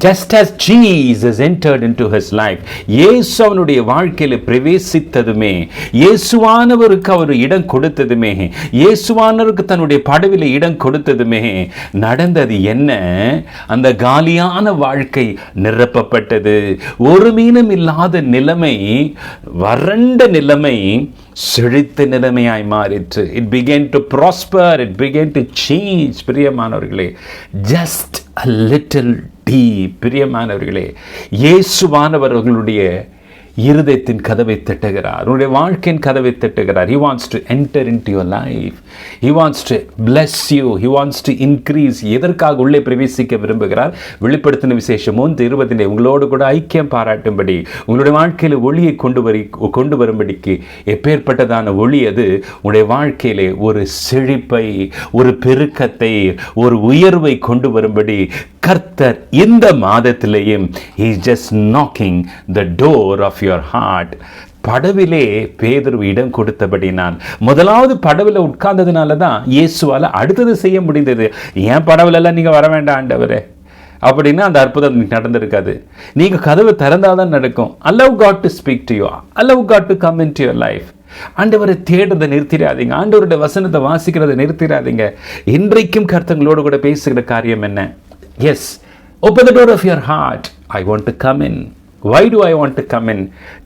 just as Jesus entered into his life, இயேசு அவனுடைய வாழ்க்கையில பிரவேசித்ததுமே, இயேசுவானவருக்கு அவர் இடம் கொடுத்ததுமே, இயேசுவானவருக்கு தன்னுடைய படவிலே இடம் கொடுத்ததுமே நடந்தது என்ன? அந்த காலியான வாழ்க்கை நிரப்பப்பட்டது. ஒரு மீனும் இல்லாத நிலைமை, வறண்ட நிலைமை செழித்த நிலைமையாய் மாறிற்று. It began to prosper, it began to change. பிரியமானவர்களே, just a little deep. பிரியமானவர்களே, இயேசுவானவர்களுடைய இருதயத்தின் கதவை தட்டுகிறார். உன்னுடைய வாழ்க்கையின் கதவை தட்டுகிறார். He wants to enter into your life. He wants to bless you. He wants to increase. எதற்காக உள்ளே பிரவேசிக்க விரும்புகிறார்? வெளிப்படுத்தின விசேஷம் 3:20 உங்களோடு கூட ஐக்கியம் பாராட்டும்படி, உங்களுடைய வாழ்க்கையில் ஒளியை கொண்டு வரும்படிக்கு. எப்பேற்பட்டதான ஒளி அது? உங்களுடைய வாழ்க்கையிலே ஒரு செழிப்பை, ஒரு பெருக்கத்தை, ஒரு உயர்வை கொண்டு வரும்படி கர்த்தர் இந்த மாதத்திலேயும் he is just knocking the door of your heart. படவிலே பேதுரு இடம் கொடுத்தபடி, நான் முதலாவது படவில் உட்கார்ந்ததுனால தான் இயேசுவால அடுத்தது செய்ய முடிந்தது. ஏன் படவிலெல்லாம் நீங்க வர வேண்டாம் ஆண்டவரே அப்படின்னா அந்த அற்புதம் நடந்திருக்காது. நீங்க கதவு திறந்தாதான் நடக்கும். allow God to speak to you. allow God to come into your life. ஆண்டவரை தேடுறதை நிறுத்திடாதீங்க. ஆண்டவருடைய வசனத்தை வாசிக்கிறதை நிறுத்திடாதீங்க. இன்றைக்கும் கர்த்தங்களோடு கூட பேசுகிற காரியம் என்ன? Yes, open the door of your heart. I want to come in. Why do I want to come in?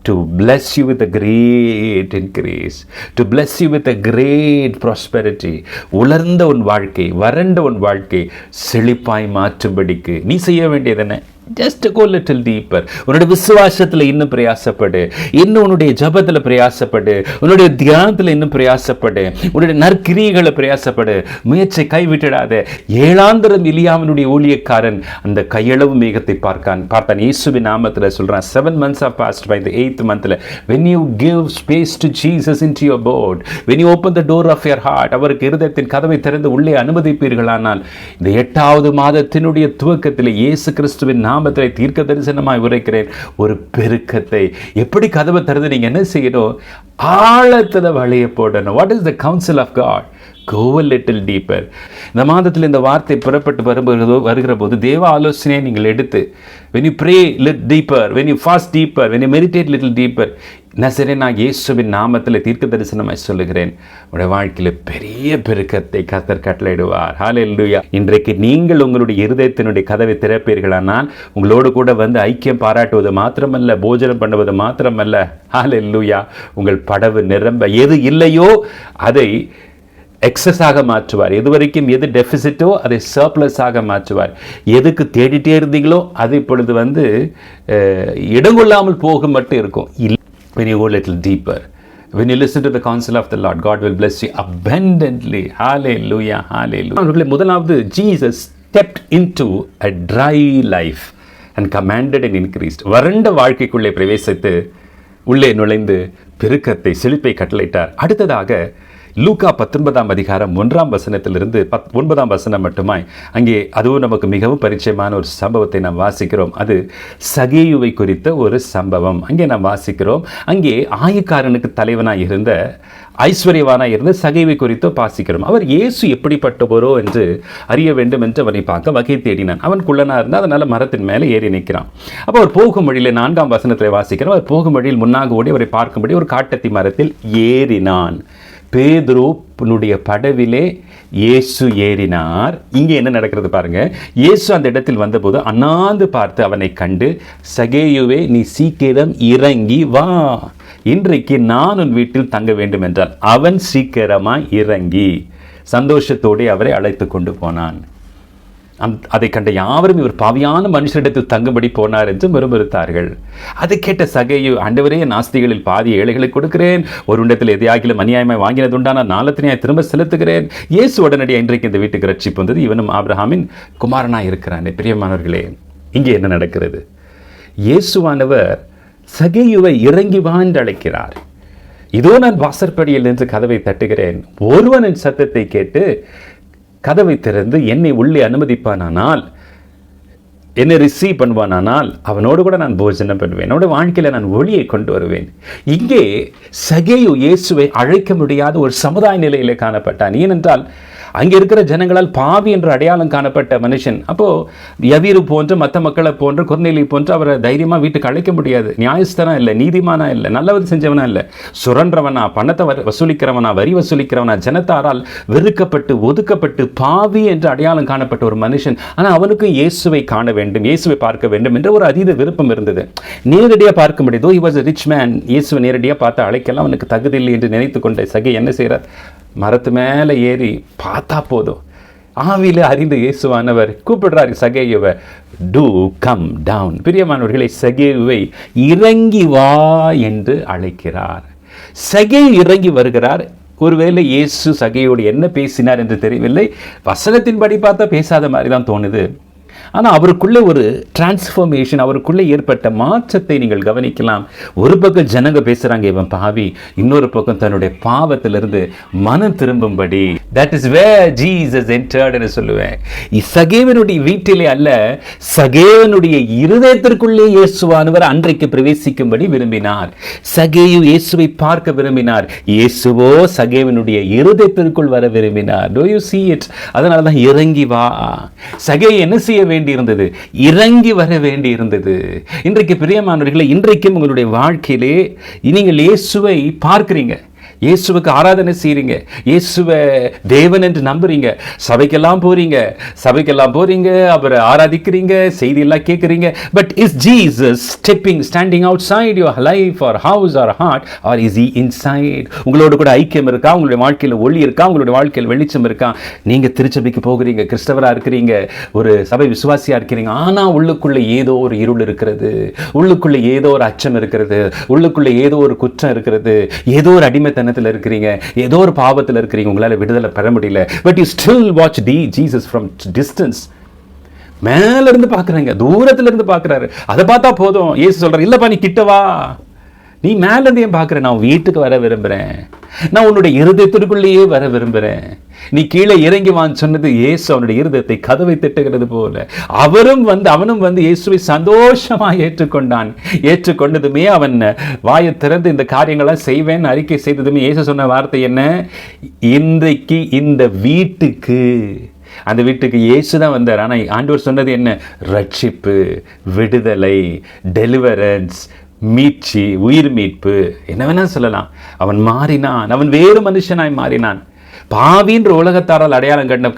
To bless you with a great increase. To bless you with a great prosperity. உலர்ந்த உன் வாழ்க்கை, வறண்ட உன் வாழ்க்கை செழிப்பாய் மாற்றும்படிக்கு நீ செய்ய வேண்டியது என்ன? just go little deeper. உன்னுடைய விசுவாசத்தில் இன்னும் பிரயாசப்படு, இன்னும் உன்னுடைய ஜபத்தில் பிரயாசப்படு, உன்னுடைய தியானத்தில் இன்னும் பிரயாசப்படு, உன்னுடைய நற்கிரியைகளை பிரயாசப்படு. முயற்சி கைவிட்டுடாத. ஏழாந்திரம் எலியாவினுடைய ஊழியக்காரன் அந்த கையளவு மேகத்தை பார்த்தான். இயேசுவின் நாமத்தில் சொல்றான், 7 months have passed by the 8th monthல when you give space to Jesus into your boat, when you open the door of your heart, அவருக்கு இருதயத்தின் கதவை திறந்து உள்ளே அனுமதிப்பீர்களானால் இந்த 8வது மாதத்தினுடைய துவக்கத்தில் இயேசு கிறிஸ்துவின் நாமத்திலே தீர்க்க தரிசனமாய் உரைக்கிறேன், ஒரு பெருக்கத்தை. எப்படி கதவை திறந்து நீங்க என்ன செய்யணும்? ஆழத்துல வழிய போடணும். What is the counsel of God? go a little deeper. இந்த மாதத்தில் இந்த வார்த்தை புறப்பட்டு வருகிற போது தேவ ஆலோசனையை நீங்கள் எடுத்து, when you pray little deeper, when you fast deeper, when you meditate little deeper, நசரேயனாகிய இயேசுவின் நாமத்தில் தீர்க்க தரிசனமாய் சொல்லுகிறேன், உங்களுடைய வாழ்க்கையில் பெரிய பெருக்கத்தை கர்த்தர் கட்டளையிடுவார். ஹல்லேலூயா. இன்றைக்கு நீங்கள் உங்களுடைய இருதயத்தினுடைய கதவை திறப்பீர்களானால், உங்களோடு கூட வந்து ஐக்கியம் பாராட்டுவது மாத்திரமல்ல, போஜனம் பண்ணுவது மாத்திரமல்ல, ஹல்லேலூயா, உங்கள் படவு நிரம்ப எது இல்லையோ அதை எக்ஸஸாக மாற்றுவார். எது வரைக்கும் எது டெபிசிட்டோ அதை சர்ப்ளஸாக மாற்றுவார். எதுக்கு தேடிட்டே இருந்தீங்களோ அது இப்பொழுது வந்து இடங்கொள்ளாமல் போக மட்டும் இருக்கும். When you go a little deeper, when you listen to the counsel of the Lord, God will bless you abundantly. Hallelujah, hallelujah. அவர்களே, முதலாவது, Jesus stepped into a dry life and commanded and increased. வறண்ட வாழ்க்கைக்குள்ளே பிரவேசித்து உள்ளே நுழைந்து பெருக்கத்தை, செழிப்பை கட்டளையிட்டார். அடுத்ததாக லூக்கா 19ஆம் அதிகாரம் 1ஆம் வசனத்திலிருந்து 9ஆம் வசனம் மட்டுமாய் அங்கே அதுவும் நமக்கு மிகவும் பரிச்சயமான ஒரு சம்பவத்தை நாம் வாசிக்கிறோம். அது சகேயுவை குறித்த ஒரு சம்பவம். அங்கே நாம் வாசிக்கிறோம். அங்கே ஆயக்காரனுக்கு தலைவனாக இருந்த, ஐஸ்வர்யவானாக இருந்த சகேயுவை குறித்து வாசிக்கிறோம். அவர் இயேசு எப்படிப்பட்டவரோ என்று அறிய வேண்டும் என்று அவனை பார்க்க வகை தேடினான். அவன் குள்ளனாக இருந்தால், அதனால் மரத்தின் மேலே ஏறி நிற்கிறான். அப்போ அவர் போகும் வழியில் 4ஆம் வசனத்தில் வாசிக்கிறோம். அவர் போகும் வழியில் முன்னாக ஓடி அவரை பார்க்கும்படி ஒரு காட்டத்தி மரத்தில் ஏறினான். பேதுருனுடைய படவிலே இயேசு ஏறினார். இங்கே என்ன நடக்கிறது பாருங்க. இயேசு அந்த இடத்தில் வந்தபோது அண்ணாந்து பார்த்து அவனை கண்டு, சகேயுவே, நீ சீக்கிரம் இறங்கி வா, இன்றைக்கு நான் உன் வீட்டில் தங்க வேண்டும் என்றார். அவன் சீக்கிரமாய் இறங்கி சந்தோஷத்தோடு அவரை அழைத்து கொண்டு போனான். அதை கண்ட யாவரும் இவர் பாவியான மனுஷரிடத்தில் தங்கும்படி போனார் என்று முறுமுறுத்தார்கள். அதை கேட்ட சகேயு, ஆண்டவரே, நாஸ்திகளில் பாதி ஏழைகளுக்கு கொடுக்கிறேன், ஒரு இடத்தில் எதையாகிலும் அநியாயமாய் வாங்கினதுண்டான நாளத்தினாய் திரும்ப செலுத்துகிறேன். இயேசு உடனடியாக இன்றைக்கு இந்த வீட்டுக்கு ரட்சிப்பு வந்தது, இவனும் ஆபிரகாமின் குமாரனாய் இருக்கிறான். பிரியமானவர்களே, இங்கே என்ன நடக்கிறது? இயேசுவானவர் சகேயுவை இறங்கி வா என்று அழைக்கிறார். இதோ நான் வாசற்படியில் நின்று கதவை தட்டுகிறேன், ஒருவன் என் சத்தத்தை கேட்டு கதவை திறந்து என்னை உள்ளே அனுமதிப்பானால், என்னை ரிசீவ் பண்ணுவானால், அவனோடு கூட நான் போஜனம் பண்ணுவேன், என்னோட வாழ்க்கையில் நான் ஒளியை கொண்டு வருவேன். இங்கே சகேயு இயேசுவை அழைக்க முடியாத ஒரு சமுதாய நிலையிலே காணப்பட்டான். ஏனென்றால் அங்கே இருக்கிற ஜனங்களால் பாவி என்று அடையாளம் காணப்பட்ட மனுஷன். அப்போது யவீரு போன்று, மற்ற மக்களை போன்று, கொர்நேலி போன்று அவரை தைரியமாக வீட்டுக்கு அழைக்க முடியாது. நியாயஸ்தனா இல்லை, நீதிமானா இல்லை, நல்லவது செஞ்சவனா இல்லை, சுரன்றவனா, பணத்தை வசூலிக்கிறவனா, வரி வசூலிக்கிறவனா, ஜனத்தாரால் வெறுக்கப்பட்டு ஒதுக்கப்பட்டு பாவி என்று அடையாளம் காணப்பட்ட ஒரு மனுஷன். ஆனால் அவனுக்கும் இயேசுவை காண வேண்டும், இயேசுவை பார்க்க வேண்டும் என்ற ஒரு அதீத விருப்பம் இருந்தது. நேரடியாக பார்க்க முடியுதோ, he was a rich man, இயேசுவை நேரடியாக பார்த்து அழைக்கலாம் அவனுக்கு தகுதி இல்லை என்று நினைத்து கொண்ட சகே என்ன செய்கிறார்? மரத்து மேலே ஏறி பார்த்தா போதும், ஆவியில் அறிந்து இயேசுவானவர் கூப்பிடுறாரு சகேயுவை, டூ கம் டவுன். பிரியமானவர்களை, சகேயுவை இறங்கி வா என்று அழைக்கிறார். சகேயு இறங்கி வருகிறார். ஒருவேளை இயேசு சகேயோடு என்ன பேசினார் என்று தெரியவில்லை. வசனத்தின்படி பார்த்தா பேசாத மாதிரி தான் தோணுது. ஆனால் அவருக்குள்ளே ஒரு டிரான்ஸ்ஃபர்மேஷன், அவருக்குள்ளே ஏற்பட்ட மாற்றத்தை நீங்கள் கவனிக்கலாம். ஒரு பக்கம் ஜனங்க பேசுகிறாங்க, இவன் பாவி, இன்னொரு பக்கம் தன்னுடைய பாவத்திலிருந்து மனம் திரும்பும்படி, that is where Jesus entered என்று சொல்லுவேன். சகேவனுடைய வீட்டிலே அல்ல, சகேவனுடைய இருதயத்திற்குள்ளே இயேசுவானவர் அன்றைக்கு பிரவேசிக்கும்படி விரும்பினார். சகேயு இயேசுவை பார்க்க விரும்பினார், இயேசுவோ சகேவனுடைய இருதயத்திற்குள் வர விரும்பினார். Do you see it? அதனால தான் இறங்கி வா. சகே என்ன செய்ய வேண்டியிருந்தது? இறங்கி வர வேண்டியிருந்தது. இன்றைக்கு பிரியமானவர்களே, இன்றைக்கும் உங்களுடைய வாழ்க்கையிலே நீங்கள் இயேசுவை பார்க்கிறீங்க, இயேசுவுக்கு ஆராதனை செய்கிறீங்க, இயேசுவை தேவன் என்று நம்புறீங்க, சபைக்கெல்லாம் போறீங்க, அவரை ஆராதிக்கிறீங்க, செய்தியெல்லாம் கேட்குறீங்க. But is Jesus standing outside your life or house or heart, or is he inside? உங்களோடு கூட ஐக்கியம் இருக்கா? உங்களுடைய வாழ்க்கையில் ஒளி இருக்கா? உங்களுடைய வாழ்க்கையில் வெளிச்சம் இருக்கா? நீங்கள் திருச்சபைக்கு போகிறீங்க, கிறிஸ்தவராக இருக்கிறீங்க, ஒரு சபை விசுவாசியாக இருக்கிறீங்க, ஆனால் உள்ளுக்குள்ளே ஏதோ ஒரு இருள் இருக்கிறது, உள்ளுக்குள்ளே ஏதோ ஒரு அச்சம் இருக்கிறது, உள்ளுக்குள்ளே ஏதோ ஒரு குற்றம் இருக்கிறது, ஏதோ ஒரு அடிமைத்தனம் இருக்கிறீங்க, ஏதோ ஒரு பாவத்தில் இருக்கிறீங்க, உங்களால் விடுதலை பெற முடியல. But you still watch Jesus from distance. மேல இருந்து பார்க்குறாங்க, தூரத்துல இருந்து பார்க்குறாரு. அதை பார்த்தா போதும். இயேசு சொல்றாரு, இல்லப்பா நீ கிட்ட வா, நீ மேலேருந்து ஏன் பார்க்குற? நான் வீட்டுக்கு வர விரும்புகிறேன், நான் உன்னுடைய இருதயத்திற்குள்ளேயே வர விரும்புகிறேன். நீ கீழே இறங்கி வான்னு சொன்னது இயேசு அவனுடைய இருதயத்தை கதவை தட்டுகிறது போல அவனும் வந்து இயேசுவை சந்தோஷமாக ஏற்றுக்கொண்டான். ஏற்றுக்கொண்டதுமே அவன் வாயை திறந்து இந்த காரியங்களாம் செய்வேன் அறிக்கை செய்ததுமே இயேசு சொன்ன வார்த்தை என்ன? இன்றைக்கு இந்த வீட்டுக்கு, அந்த வீட்டுக்கு இயேசு தான் வந்தார். ஆனால் ஆண்டவர் சொன்னது என்ன? ரட்சிப்பு, விடுதலை, டெலிவரன்ஸ், மீட்சி, உயிர் மீட்பு, என்ன வேணா சொல்லலாம். அவன் மாறினான், அவன் வேறு மனுஷனாய் மாறினான். பாவின்ற உலகத்தாரால் அடையாளம்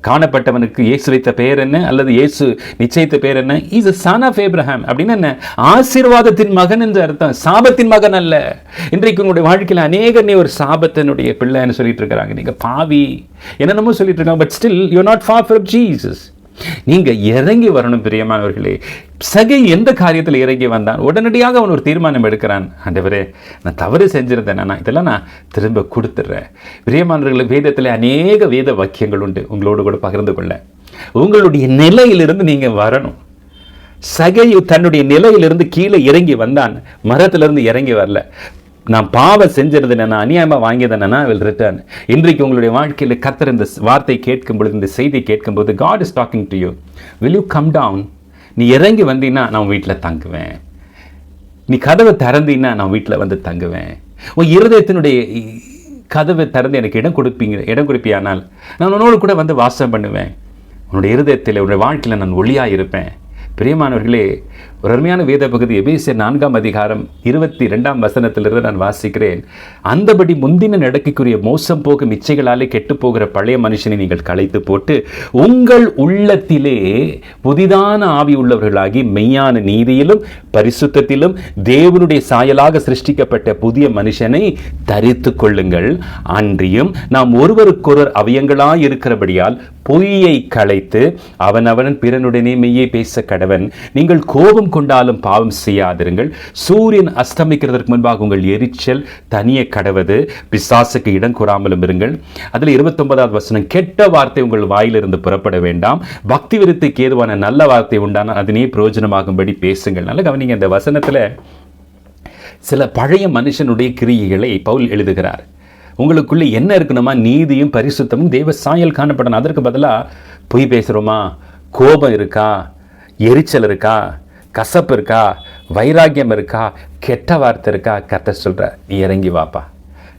காணப்பட்டவனுக்கு இயேசு வைத்த பெயர் என்ன, அல்லது இயேசு நிச்சயித்த பெயர் என்ன? Is a son of Abraham. அப்படின்னு என்ன? ஆசீர்வாதத்தின் மகன் என்று அர்த்தம், சாபத்தின் மகன் அல்ல. இன்றைக்கு உங்களுடைய வாழ்க்கையில் அநேகர் நீ ஒரு சாபத்தினுடைய பிள்ளைன்னு சொல்லிட்டு இருக்கிறாங்க, நீங்க பாவி என்னென்னமோ சொல்லிட்டு இருக்காங்க. But still you are not for from Jesus. நீங்க இறங்கி வரணும் பிரியமானவர்களே. சகை எந்த காரியத்தில் இறங்கி வந்தான்? உடனடியாக அவன் ஒரு தீர்மானம் எடுக்கிறான். ஆண்டவரே, நான் தவறு செஞ்சிருந்தேன், இதெல்லாம் நான் திரும்ப கொடுத்துட்றேன். பிரியமானவர்களே, வேதத்தில் அநேக வேத வாக்கியங்கள் உண்டு, உங்களோடு கூட பகிர்ந்து கொள்ள. உங்களுடைய நிலையிலிருந்து நீங்க வரணும். சகை தன்னுடைய நிலையிலிருந்து கீழே இறங்கி வந்தான், மரத்திலிருந்து இறங்கி வரல. நான் பாவம் செஞ்சிருது, நான் அநியாயமாக வாங்கியதனா வில் ரிட்டர்ன். இன்றைக்கு உங்களுடைய வாழ்க்கையில் கர்த்தர் இந்த வார்த்தை கேட்கும் பொழுது, இந்த செய்தி கேட்கும்போது, God is talking to you. Will you come down? நீ இறங்கி வந்தீங்கன்னா நான் வீட்டில் தங்குவேன். நீ கதவை திறந்தீங்கன்னா நான் வீட்டில் வந்து தங்குவேன். உன் இருதயத்தினுடைய கதவை திறந்து எனக்கு இடம் கொடுப்பியானால் நான் உன்னோடு கூட வந்து வாசம் பண்ணுவேன். உன்னுடைய இருதயத்தில், உன்னுடைய வாழ்க்கையில் நான் ஒளியாக இருப்பேன். பிரியமானவர்களே, ஒரு அருமையான வேத பகுதி எபேசியர் 4 அதிகாரம் 22 வசனத்திலிருந்து நான் வாசிக்கிறேன். அந்தபடி முந்தின நடக்கைக்குரிய மோசம் போகும் இச்சைகளாலே கெட்டு போகிற பழைய மனுஷனை நீங்கள் களைத்து போட்டு உங்கள் உள்ளத்திலே புதிதான ஆவி உள்ளவர்களாகி மெய்யான நீதியிலும் பரிசுத்தத்திலும் தேவனுடைய சாயலாக சிருஷ்டிக்கப்பட்ட புதிய மனுஷனை தரித்து கொள்ளுங்கள். அன்றியும் நாம் ஒருவருக்கொருவர் அவயங்களாய் இருக்கிறபடியால் பொய்யை களைத்து அவனவன் பிறனுடனே மெய்யை பேச கடவன். நீங்கள் கோபம் கொண்டாலும் பாவம் செய்யாதிருங்கள். சூரியன் அஸ்தமிக்கிறதற்கு முன்பாக உங்கள் எரிச்சல் தனிய கடவது, பிசாசுக்கு இடம் கூறாமலும் இருங்கள். அதில் 29வது வசனம், கெட்ட வார்த்தை உங்கள் வாயிலிருந்து புறப்பட வேண்டாம், பக்தி விருத்திக்கு ஏதுவான நல்ல வார்த்தை உண்டான அதனே பிரயோஜனமாகும்படி பேசுங்கள். நல்ல கவனிங்க, இந்த வசனத்தில் சில பழைய மனுஷனுடைய கிரியைகளை பவுல் எழுதுகிறார். உங்களுக்குள்ளே என்ன இருக்கணுமா? நீதியும் பரிசுத்தமும் தேவ சாயல் காணப்படணும். அதற்கு பதிலாக பொய் பேசுகிறோமா? கோபம் இருக்கா? எரிச்சல் இருக்கா? கசப்பு இருக்கா? வைராக்கியம் இருக்கா? கெட்ட வார்த்தை இருக்கா? கர்த்தர் சொல்கிறார், நீ இறங்கி வாப்பா,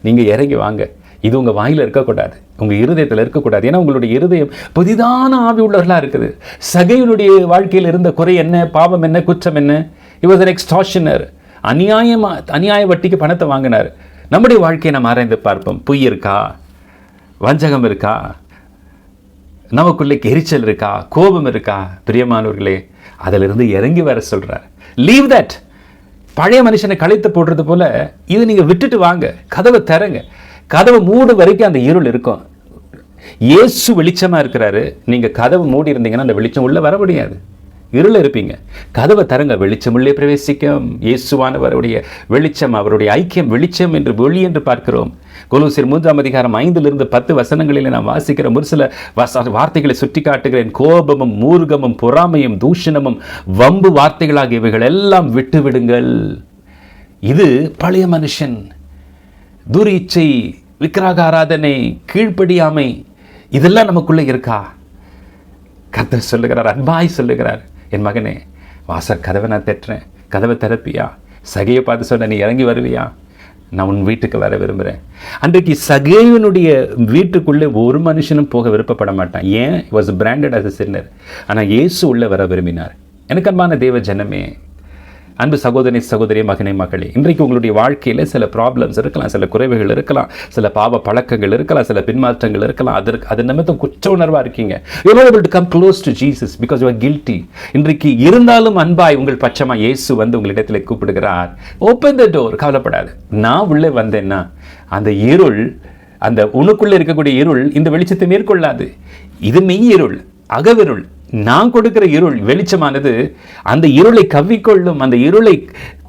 நீங்கள் இறங்கி வாங்க. இது உங்கள் வாயில் இருக்கக்கூடாது, உங்கள் இருதயத்தில் இருக்கக்கூடாது. ஏன்னா உங்களுடைய இருதயம் புதிதான ஆவி உள்ளவர்களாக இருக்குது. சகையினுடைய வாழ்க்கையில் இருந்த குறை என்ன? பாவம் என்ன? குற்றம் என்ன? He was an extortioner. அநியாய வட்டிக்கு பணத்தை வாங்கினார். நம்முடைய வாழ்க்கையை நம்ம ஆராய்ந்து பார்ப்போம். பொய் இருக்கா? வஞ்சகம் இருக்கா? நமக்குள்ளே எரிச்சல் இருக்கா? கோபம் இருக்கா? பிரியமானவர்களே, அதிலிருந்து இறங்கி வர சொல்றார். Leave that. பழைய மனுஷனை களைத்து போடுறது போல இது நீங்க விட்டுட்டு வாங்க. கதவை திறங்க. கதவை மூடு வரைக்கும் அந்த இருள் இருக்கும். இயேசு வெளிச்சமா இருக்கிறாரு. நீங்க கதவை மூடி இருந்தீங்கன்னா அந்த வெளிச்சம் உள்ள வர முடியாது, இருள் இருப்பீங்க. கதவை தரங்க, வெளிச்சம் உள்ளே பிரவேசிக்கும். இயேசுவானவருடைய வெளிச்சம், அவருடைய ஐக்கியம் வெளிச்சம் என்று ஒளி என்று பார்க்கிறோம். கொலோசியர் 3 அதிகாரம் 5 10 வசனங்களில் நான் வாசிக்கிற ஒரு சில வார்த்தைகளை சுட்டி காட்டுகிறேன். கோபமும் மூர்க்கமும் பொறாமையும் தூஷணமும் வம்பு வார்த்தைகளாகிய இவைகள் எல்லாம் விட்டு விடுங்கள். இது பழைய மனுஷன். துரிச்சை, விக்கிரக ஆராதனை, கீழ்ப்படியாமை, இதெல்லாம் நமக்குள்ளே இருக்கா? கர்த்தர் சொல்லுகிறார், அன்பாய் சொல்லுகிறார், என் மகனே, வாசல் கதவை நான் தட்டுறேன், கதவை திறப்பியா? சகையை பார்த்து சொன்ன, நீ இறங்கி வருவியா? நான் உன் வீட்டுக்கு வர விரும்புகிறேன். அன்றைக்கு சகையனுடைய வீட்டுக்குள்ளே ஒரு மனுஷனும் போக விருப்பப்பட மாட்டான். ஏன்? Was branded as a sinner. ஆனால் இயேசு உள்ளே வர விரும்பினார். எனக்கு அன்பான தேவ ஜனமே, அன்பு சகோதரி சகோதரி, மகனே மகளே, இன்றைக்கு உங்களுடைய வாழ்க்கையில் சில ப்ராப்ளம்ஸ் இருக்கலாம், சில குறைவுகள் இருக்கலாம், சில பாவ பழக்கங்கள் இருக்கலாம், சில பின்மாற்றங்கள் இருக்கலாம். அது நிமித்தம் குற்ற உணர்வாக இருக்கீங்க. You are able to come close to Jesus because you are guilty. இன்றைக்கு இருந்தாலும் அன்பாய் உங்கள் பட்சமாக இயேசு வந்து உங்களிடத்தில் கூப்பிடுகிறார். Open the door. கவலைப்படாது. நான் உள்ளே வந்தேன்னா அந்த இருள், அந்த உனக்குள்ளே இருக்கக்கூடிய இருள் இந்த வெளிச்சத்தை மேற்கொள்ளாது. இது மெய் இருள், அகவிருள். நான் கொடுக்கிற இருள் வெளிச்சமானது அந்த இருளை கவ்விக்கொள்ளும், அந்த இருளை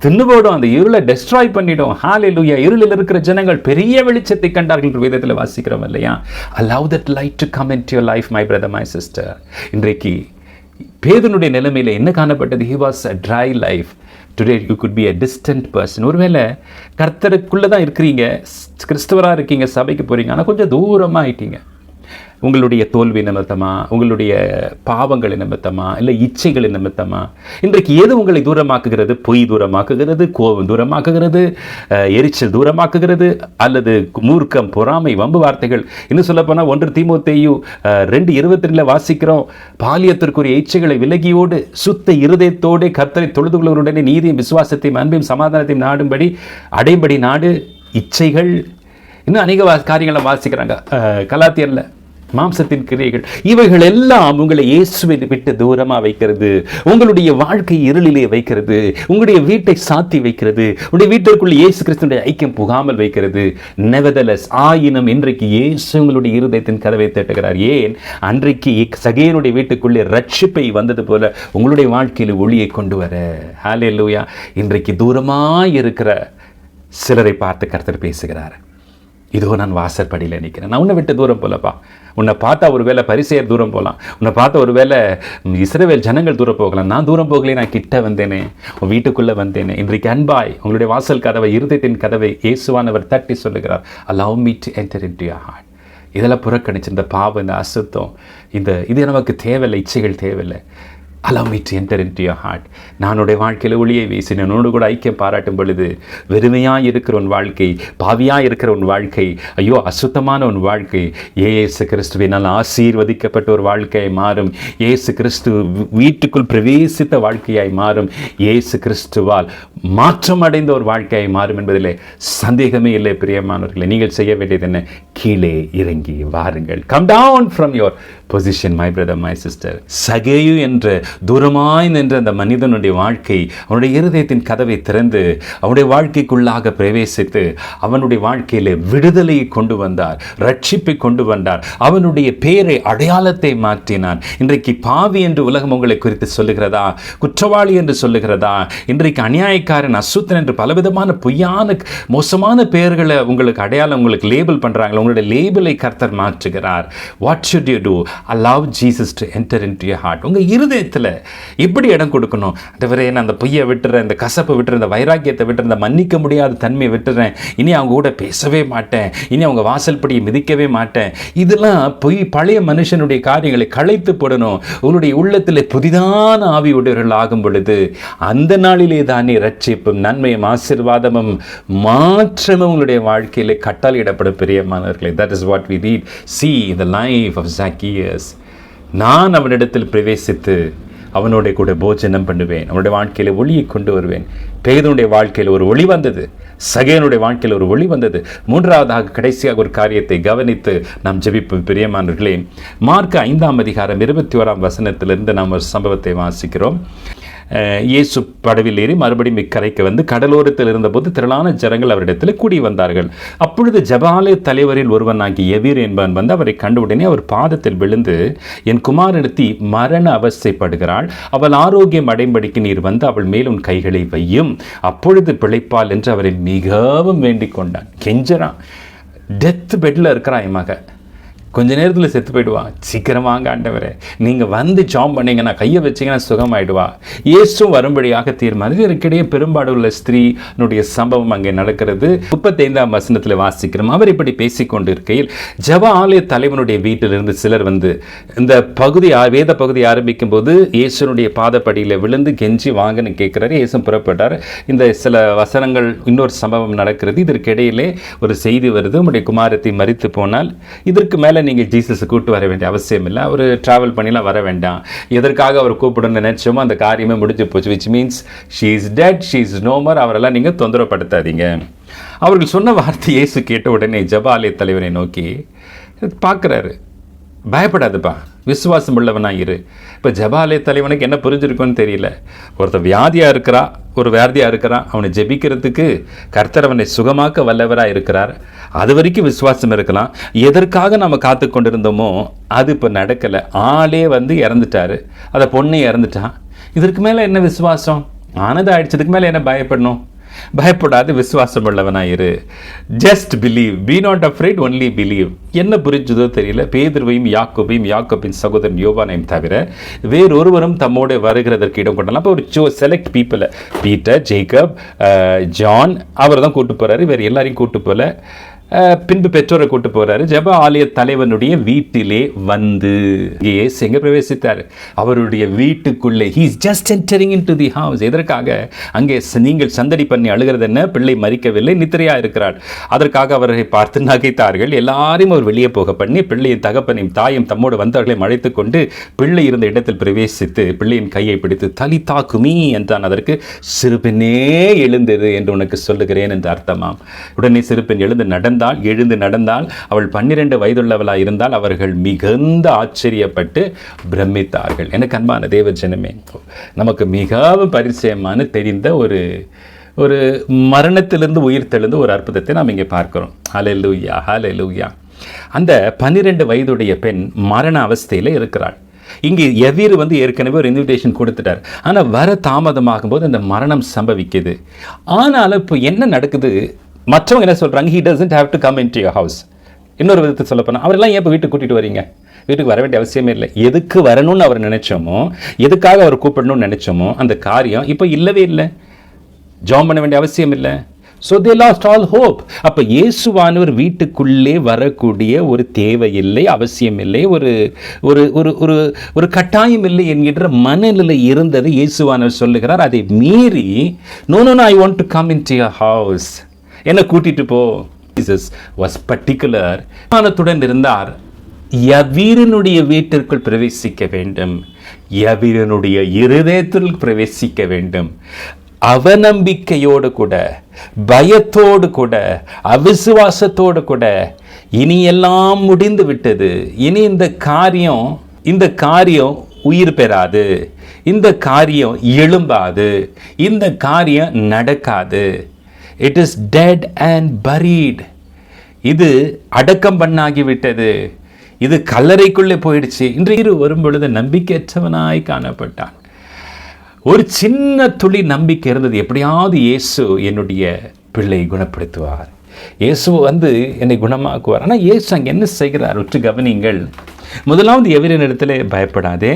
தின்னுபோடும், அந்த இருளை டெஸ்ட்ராய் பண்ணிடும். ஹalleluya. இருளில் இருக்கிற ஜனங்கள் பெரிய வெளிச்சத்தை கண்டார்கள் என்று வேதத்தில் வாசிக்கிறோம் இல்லையா? allow that light to come into your life, my brother, my sister. இன்றைக்கு பேதுனுடைய நிலைமையில என்ன காணப்பட்டது? he was a dry life. Today you could be a distant person. ஒருவேளை கர்த்தருக்குள்ளே தான் இருக்கிறீங்க, கிறிஸ்தவராக இருக்கீங்க, சபைக்கு போகிறீங்க, ஆனால் கொஞ்சம் தூரமாக ஆயிட்டீங்க. உங்களுடைய தோல்வி நிமித்தமா, உங்களுடைய பாவங்கள் நிமித்தமா, இல்லை இச்சைகள் நிமித்தமா, இன்றைக்கு எது உங்களை தூரமாக்குகிறது? பொய் தூரமாக்குகிறது, கோபம் தூரமாக்குகிறது, எரிச்சல் தூரமாக்குகிறது, அல்லது மூர்க்கம், பொறாமை, வம்பு வார்த்தைகள். இன்னும் சொல்லப்போனால் 1 தீமோத்தேயு 2:22 வாசிக்கிறோம், பாலியத்திற்குரிய இச்சைகளை விலகியோடு சுத்த இருதயத்தோடு கர்த்தரை தொழுது கொள்வருடனே நீதியும் விசுவாசத்தையும் அன்பையும் சமாதானத்தையும் நாடும்படி அடைம்படி நாடு. இச்சைகள் இன்னும் அநேக காரியங்களை வாசிக்கிறாங்க கலாத்தியரில். மாம்சத்தின் கிரியைகள், இவைகள் எல்லாம் உங்களை இயேசுவை விட்டு தூரமாக வைக்கிறது, உங்களுடைய வாழ்க்கை இருளிலே வைக்கிறது, உங்களுடைய வீட்டை சாத்தி வைக்கிறது, உங்களுடைய வீட்டிற்குள்ள இயேசு கிறிஸ்துவினுடைய ஐக்கியம் புகாமல் வைக்கிறது. நெவர்தலெஸ், ஆயினும் இன்றைக்கு இயேசு உங்களுடைய இருதயத்தின் கதவை தட்டுகிறார். ஏன்? அன்றைக்கு சகேயனுடைய வீட்டுக்குள்ளே ரட்சிப்பை வந்தது போல உங்களுடைய வாழ்க்கையில் ஒளியை கொண்டு வர. ஹல்லேலூயா. இன்றைக்கு தூரமாக இருக்கிற சிலரை பார்த்து கர்த்தர் பேசுகிறார். இதோ நான் வாசற்படியில் நிற்கிறேன், நான் உன்னை விட்டு தூரம் போலப்பா. உன்னை பார்த்தா ஒரு வேளை பரிசேயர் தூரம் போகலாம், உன்னை பார்த்தா ஒரு வேளை இஸ்ரவேல் ஜனங்கள் தூரம் போகலாம். நான் தூரம் போகலே, நான் கிட்ட வந்தேனே, உன் வீட்டுக்குள்ளே வந்தேனே. இன்றைக்கு அன்பாய் உங்களுடைய வாசல் கதவை, இருதயத்தின் கதவை இயேசுவானவர் தட்டி சொல்லுகிறார், allow me to enter into your heart. இதெல்லாம் புறக்கணிச்சு இந்த பாவம், இந்த அசுத்தம், இது நமக்கு தேவையில்லை, இச்சைகள் தேவையில்லை. allow me to enter into your heart. நானுடைய வாழ்க்கையில் ஒளியை வீசி என்னோடு கூட ஐக்கியம் பாராட்டும் பொழுது வெறுமையாக இருக்கிற உன் வாழ்க்கை, பாவியாக இருக்கிற உன் வாழ்க்கை, ஐயோ அசுத்தமான உன் வாழ்க்கை இயேசு கிறிஸ்துவினால் ஆசீர்வதிக்கப்பட்ட ஒரு வாழ்க்கையாய் மாறும். இயேசு கிறிஸ்து வீட்டுக்குள் பிரவேசித்த வாழ்க்கையாய் மாறும். இயேசு கிறிஸ்துவால் மாற்றம் அடைந்த ஒரு வாழ்க்கையாய் மாறும் என்பதிலே சந்தேகமே இல்லை. பிரியமானவர்களே, நீங்கள் செய்ய வேண்டியது என்ன? கீழே இறங்கி வாருங்கள். Come down from your position my brother, my sister. சகேயு என்ற தூரமாய் நின்ற அந்த மனிதனுடைய வாழ்க்கை அவனுடைய இருதயத்தின் கதவை திறந்து அவனுடைய வாழ்க்கைக்குள்ளாக பிரவேசித்து அவனுடைய வாழ்க்கையிலே விடுதலையை கொண்டு வந்தார், ரட்சிப்பை கொண்டு வந்தார், அவனுடைய பேரை, அடையாளத்தை மாற்றினார். இன்றைக்கு பாவி என்று உலகம் உங்களை குறித்து சொல்லுகிறதா? குற்றவாளி என்று சொல்லுகிறதா? இன்றைக்கு அநியாயக்காரன், அசுத்தன் என்று பலவிதமான பொய்யான மோசமான பெயர்களை உங்களுக்கு அடையாளம், உங்களுக்கு லேபிள் பண்ணுறாங்க. உங்களுடைய லேபிளை கர்த்தர் மாற்றுகிறார். What should you do? allow Jesus to enter into your heart. உங்கள் இருதயத்தில் எப்படி இடம் கொடுக்கணும்? அதுவரை நான் அந்த பொய்யை விட்டுறேன், இந்த கசப்பை விட்டுறேன், இந்த வைராக்கியத்தை விட்டுறேன், இந்த மன்னிக்க முடியாத தன்மையை விட்டுறேன், இனி அவங்க கூட பேசவே மாட்டேன், இனி அவங்க வாசல்படியை மிதிக்கவே மாட்டேன். இதெல்லாம் பொய், பழைய மனுஷனுடைய காரியங்களை களைத்து போடணும். உங்களுடைய உள்ளத்தில் புதிதான ஆவி உடையவர்கள் ஆகும் பொழுது அந்த நாளிலே தானே ரட்சிப்பும் நன்மையும் ஆசீர்வாதமும் மாற்றமும் உங்களுடைய வாழ்க்கையிலே கட்டளையிடப்படும். பிரியமானவர்களே, that is what we read. See the life of Zacchaeus. நான் அவனிடத்தில் பிரவேசித்து அவனோட கூட போஜனம் பண்ணுவேன், அவனுடைய வாழ்க்கையில் ஒளியை கொண்டு வருவேன். பேதுனுடைய வாழ்க்கையில் ஒரு ஒளி வந்தது, சகேயனுடைய வாழ்க்கையில் ஒரு ஒளி வந்தது. மூன்றாவதாக கடைசியாக ஒரு காரியத்தை கவனித்து நாம் ஜெபிப்போம். பிரியமானவர்களே, மார்க் 5:21 நாம் ஒரு சம்பவத்தை வாசிக்கிறோம். இயேசு படவில் ஏறி மறுபடியும் இக்கரைக்கு வந்து கடலோரத்தில் இருந்தபோது திரளான ஜனங்கள் அவரிடத்தில் கூடி வந்தார்கள். அப்பொழுது ஜெபாலய தலைவரில் ஒருவனாகிய எவீர் என்பவன் வந்து அவரை கண்டவுடனே அவர் பாதத்தில் விழுந்து, என் குமாரனிடத்தி மரண அவஸ்தைப்படுகிறாள், அவள் ஆரோக்கியம் அடைம்படிக்கு நீர் வந்து அவள் மேல் உன் கைகளை வையும், அப்பொழுது பிழைப்பாள் என்று அவரை மிகவும் வேண்டிக் கொண்டான். கெஞ்சறான். டெத் பெட்டில் இருக்கிறான் என் மக, கொஞ்ச நேரத்தில் செத்து போயிடுவான், சீக்கிரம் வாங்க ஆண்டவரே, நீங்கள் வந்து ஜாம் பண்ணிங்கன்னா, கையை வச்சிங்கன்னா சுகமாயிடுவா. இயேசுவும் வரும்படியாக தீர்மானம். இதற்கிடையே பெரும்பாடுள்ள ஸ்திரீனுடைய சம்பவம் அங்கே நடக்கிறது. 35 வாசிக்கிறோம். அவர் இப்படி பேசிக்கொண்டு இருக்கையில் ஜெப ஆலய தலைவனுடைய வீட்டிலிருந்து சிலர் வந்து இந்த பகுதி, வேத பகுதி ஆரம்பிக்கும் போது இயேசுனுடைய பாதப்படியில் விழுந்து கெஞ்சி வாங்கன்னு கேட்குறாரு. இயேசு புறப்பட்டார். இந்த சில வசனங்கள், இன்னொரு சம்பவம் நடக்கிறது. இதற்கிடையிலே ஒரு செய்தி வருது, உங்களுடைய குமாரத்தை மரித்து போனால் இதற்கு மேலே நீங்கள் ஜீசஸை கூப்பிட்டு வர வேண்டிய அவசியம் இல்லை, அவர் ட்ராவல் பண்ணிலாம் வர வேண்டாம். எதற்காக அவர் கூப்பிடணும்னு நினைச்சோமோ அந்த காரியமே முடிஞ்சு போச்சு. Which means she is dead, she is no more. அவரெல்லாம் நீங்கள் தொந்தரவுப்படுத்தாதீங்க. அவர்கள் சொன்ன வார்த்தை இயேசு கேட்ட உடனே ஜெப ஆலய தலைவரை நோக்கி பார்க்குறாரு. பயப்படாதுப்பா, விசுவாசம் உள்ளவனாக இரு. இப்போ ஜெப ஆலய தலைவனுக்கு என்ன புரிஞ்சிருக்குன்னு தெரியல. ஒருத்தர் வியாதியாக இருக்கிறா, ஒரு வியாதியாக இருக்கிறான், அவனை ஜெபிக்கிறதுக்கு கர்த்தர் அவனை சுகமாக்க வல்லவராக இருக்கிறார். அது வரைக்கும் விசுவாசம் இருக்கலாம். எதற்காக நம்ம காத்து கொண்டிருந்தோமோ அது இப்போ நடக்கலை. ஆளே வந்து இறந்துட்டாரு, அதை பொண்ணு இறந்துட்டான். இதற்கு மேலே என்ன விசுவாசம்? ஆனது ஆயிடுச்சதுக்கு மேலே என்ன பயப்படணும்? பயப்படாது, விசுவாசம் உள்ளவனாயிரு. Just believe, be not afraid, only believe. என்ன புரிஞ்சதோ தெரியல, பேதுருவையும் யாக்கோபின் சகோதரன் யோவானையும் தவிர வேறொருவரும் தம்மோடு வருகிறதற்கு இடம் கொண்டலாம். அப்போ ஒரு செலக்ட் பீப்புளை, பீட்டர், ஜேக்கப், ஜான், அவர் தான் கூட்டு போகிறாரு, வேறு எல்லாரையும் கூட்டு போகல. பின்பு பெற்றோரை கூட்டு போறாரு. ஜெப ஆலய தலைவனுடைய வீட்டிலே வந்து இயேசு எங்க பிரவேசித்தார்? அவருடைய வீட்டுக்குள்ளே. he is just entering into the house. எதற்காக? அங்கே நீங்கள் சந்தடி பண்ணி அழுகிறது என்ன? பிள்ளை மரிக்கவில்லை, நித்திரையா இருக்கிறார். அதற்காக அவரை பார்த்து நகைத்தார்கள். எல்லாரையும் அவர் வெளியே போக பண்ணி பிள்ளையின் தகப்பனையும் தாயும் தம்மோடு வந்தவர்களையும் அழைத்து கொண்டு பிள்ளை இருந்த இடத்தில் பிரவேசித்து பிள்ளையின் கையை பிடித்து தலிதா குமி என்றான். அதற்கு சிறுபெண்ணே எழுந்தது என்று உனக்கு சொல்லுகிறேன் என்று அர்த்தமாம். உடனே சிறுபெண் எழுந்து நடந்தால் அவள் 12 வயதுள்ளவளாக இருந்தால் அவர்கள் மிகுந்த ஆச்சரியப்பட்டு பிரமித்தார்கள். எனக்கு அன்பான தேவ ஜனமே, நமக்கு மிகவும் பரிச்சயமான தெரிந்த ஒரு மரணத்திலிருந்து உயிர் தெழுந்த ஒரு அற்புதத்தை நாம் இங்கே பார்க்கிறோம். ஹல்லேலூயா, ஹல்லேலூயா. அந்த 12 வயதுடைய பெண் மரண அவஸ்தையில் இருக்கிறாள். இங்கே எவீர் ஏற்கனவே ஒரு இன்விடேஷன் கொடுத்துட்டார். ஆனால் வர தாமதமாகும் போது அந்த மரணம் சம்பவிக்குது. ஆனாலும் இப்போ என்ன நடக்குது? மற்றவங்க என்ன சொல்கிறாங்க? he doesn't have to come into your house. இன்னொரு விதத்தை சொல்ல போனால், அவரெல்லாம் ஏன் இப்போ வீட்டுக்கு கூட்டிகிட்டு வரீங்க? வீட்டுக்கு வர வேண்டிய அவசியமே இல்லை. எதுக்கு வரணும்னு அவர் நினைச்சோமோ, எதுக்காக அவர் கூப்பிடணும்னு நினைச்சோமோ அந்த காரியம் இப்போ இல்லவே இல்லை. ஜாம் பண்ண வேண்டிய அவசியம் இல்லை. So they lost all hope. அப்போ இயேசுவானவர் வீட்டுக்குள்ளே வரக்கூடிய ஒரு தேவையில்லை, அவசியம் இல்லை, ஒரு ஒரு ஒரு ஒரு ஒரு கட்டாயம் இல்லை என்கின்ற மனநிலை இருந்தது. இயேசுவானவர் சொல்லுகிறார், அதை மீறி no I want to come into your house, என்ன கூட்டிட்டு போ. Jesus was particular. ஞானத்துடன் இருந்தார். யவீரனுடைய வீட்டிற்குள் பிரவேசிக்க வேண்டும், யவீரனுடைய இருதயத்தில் பிரவேசிக்க வேண்டும். அவநம்பிக்கையோடு கூட, பயத்தோடு கூட, அவிசுவாசத்தோடு கூட, இனி எல்லாம் முடிந்து விட்டது, இனி இந்த காரியம் உயிர் பெறாது, இந்த காரியம் எழும்பாது, இந்த காரியம் நடக்காது, it is dead and buried, இது அடக்கம் பண்ணாகிவிட்டது, இது கல்லறைக்குள்ளே போயிடுச்சு. இன்று வரும்பொழுது நம்பிக்கையற்றவனாய் காணப்பட்டான். ஒரு சின்ன துளி நம்பிக்கை இருந்தது, எப்படியாவது இயேசு என்னுடைய பிள்ளை குணப்படுத்துவார், இயேசு என்னை குணமாக்குவார். ஆனால் இயேசு அங்கே என்ன செய்கிறார்? உற்று கவனிங்கள். முதலாவது எவரினிடத்தில் பயப்படாதே,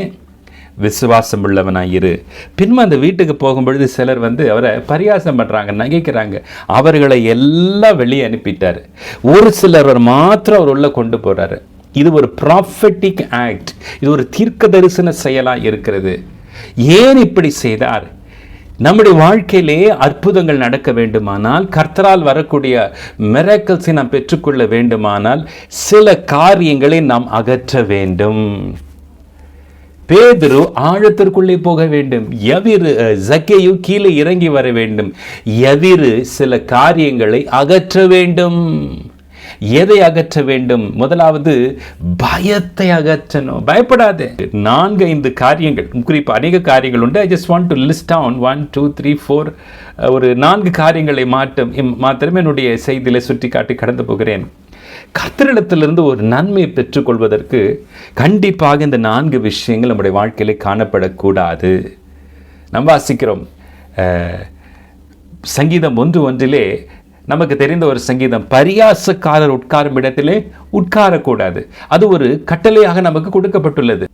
விசுவாசம் உள்ளவனாயிரு. பின்னும் அந்த வீட்டுக்கு போகும்பொழுது சிலர் அவரை பரியாசம் பண்ணுறாங்க, நகைக்கிறாங்க. அவர்களை எல்லாம் வெளியே அனுப்பிட்டார். ஒரு சிலர் மாத்திரம் அவர் உள்ள கொண்டு போகிறாரு. இது ஒரு ப்ராஃபெட்டிக் ஆக்ட், இது ஒரு தீர்க்க தரிசன செயலாக இருக்கிறது. ஏன் இப்படி செய்தார்? நம்முடைய வாழ்க்கையிலே அற்புதங்கள் நடக்க வேண்டுமானால், கர்த்தரால் வரக்கூடிய மிராக்கிள்ஸை நாம் பெற்றுக்கொள்ள வேண்டுமானால் சில காரியங்களை நாம் அகற்ற வேண்டும். பேதுரு ஆழத்திற்குள்ளே போக வேண்டும். ஜக்கேயு கீழே இறங்கி வர வேண்டும். சில காரியங்களை அகற்ற வேண்டும். எதை அகற்ற வேண்டும்? முதலாவது பயத்தை அகற்றணும். பயப்படாதே. 4-5 காரியங்கள், குறிப்பாக அநேக காரியங்கள் உண்டு. I just want to list down 1 2 3 4 ஒரு 4 காரியங்களை மாத்திரம் என்னுடைய செய்தியில சுட்டி காட்டி கடந்து போகிறேன். கர்த்தரிடத்திலிருந்து ஒரு நன்மையை பெற்றுக்கொள்வதற்கு கண்டிப்பாக இந்த 4 விஷயங்கள் நம்முடைய வாழ்க்கையிலே காணப்படக்கூடாது. நம்ம வாசிக்கிறோம் சங்கீதம் 1:1 நமக்கு தெரிந்த ஒரு சங்கீதம், பரியாசக்காரர் உட்காரும் இடத்திலே உட்காரக்கூடாது. அது ஒரு கட்டளையாக நமக்கு கொடுக்கப்பட்டுள்ளது.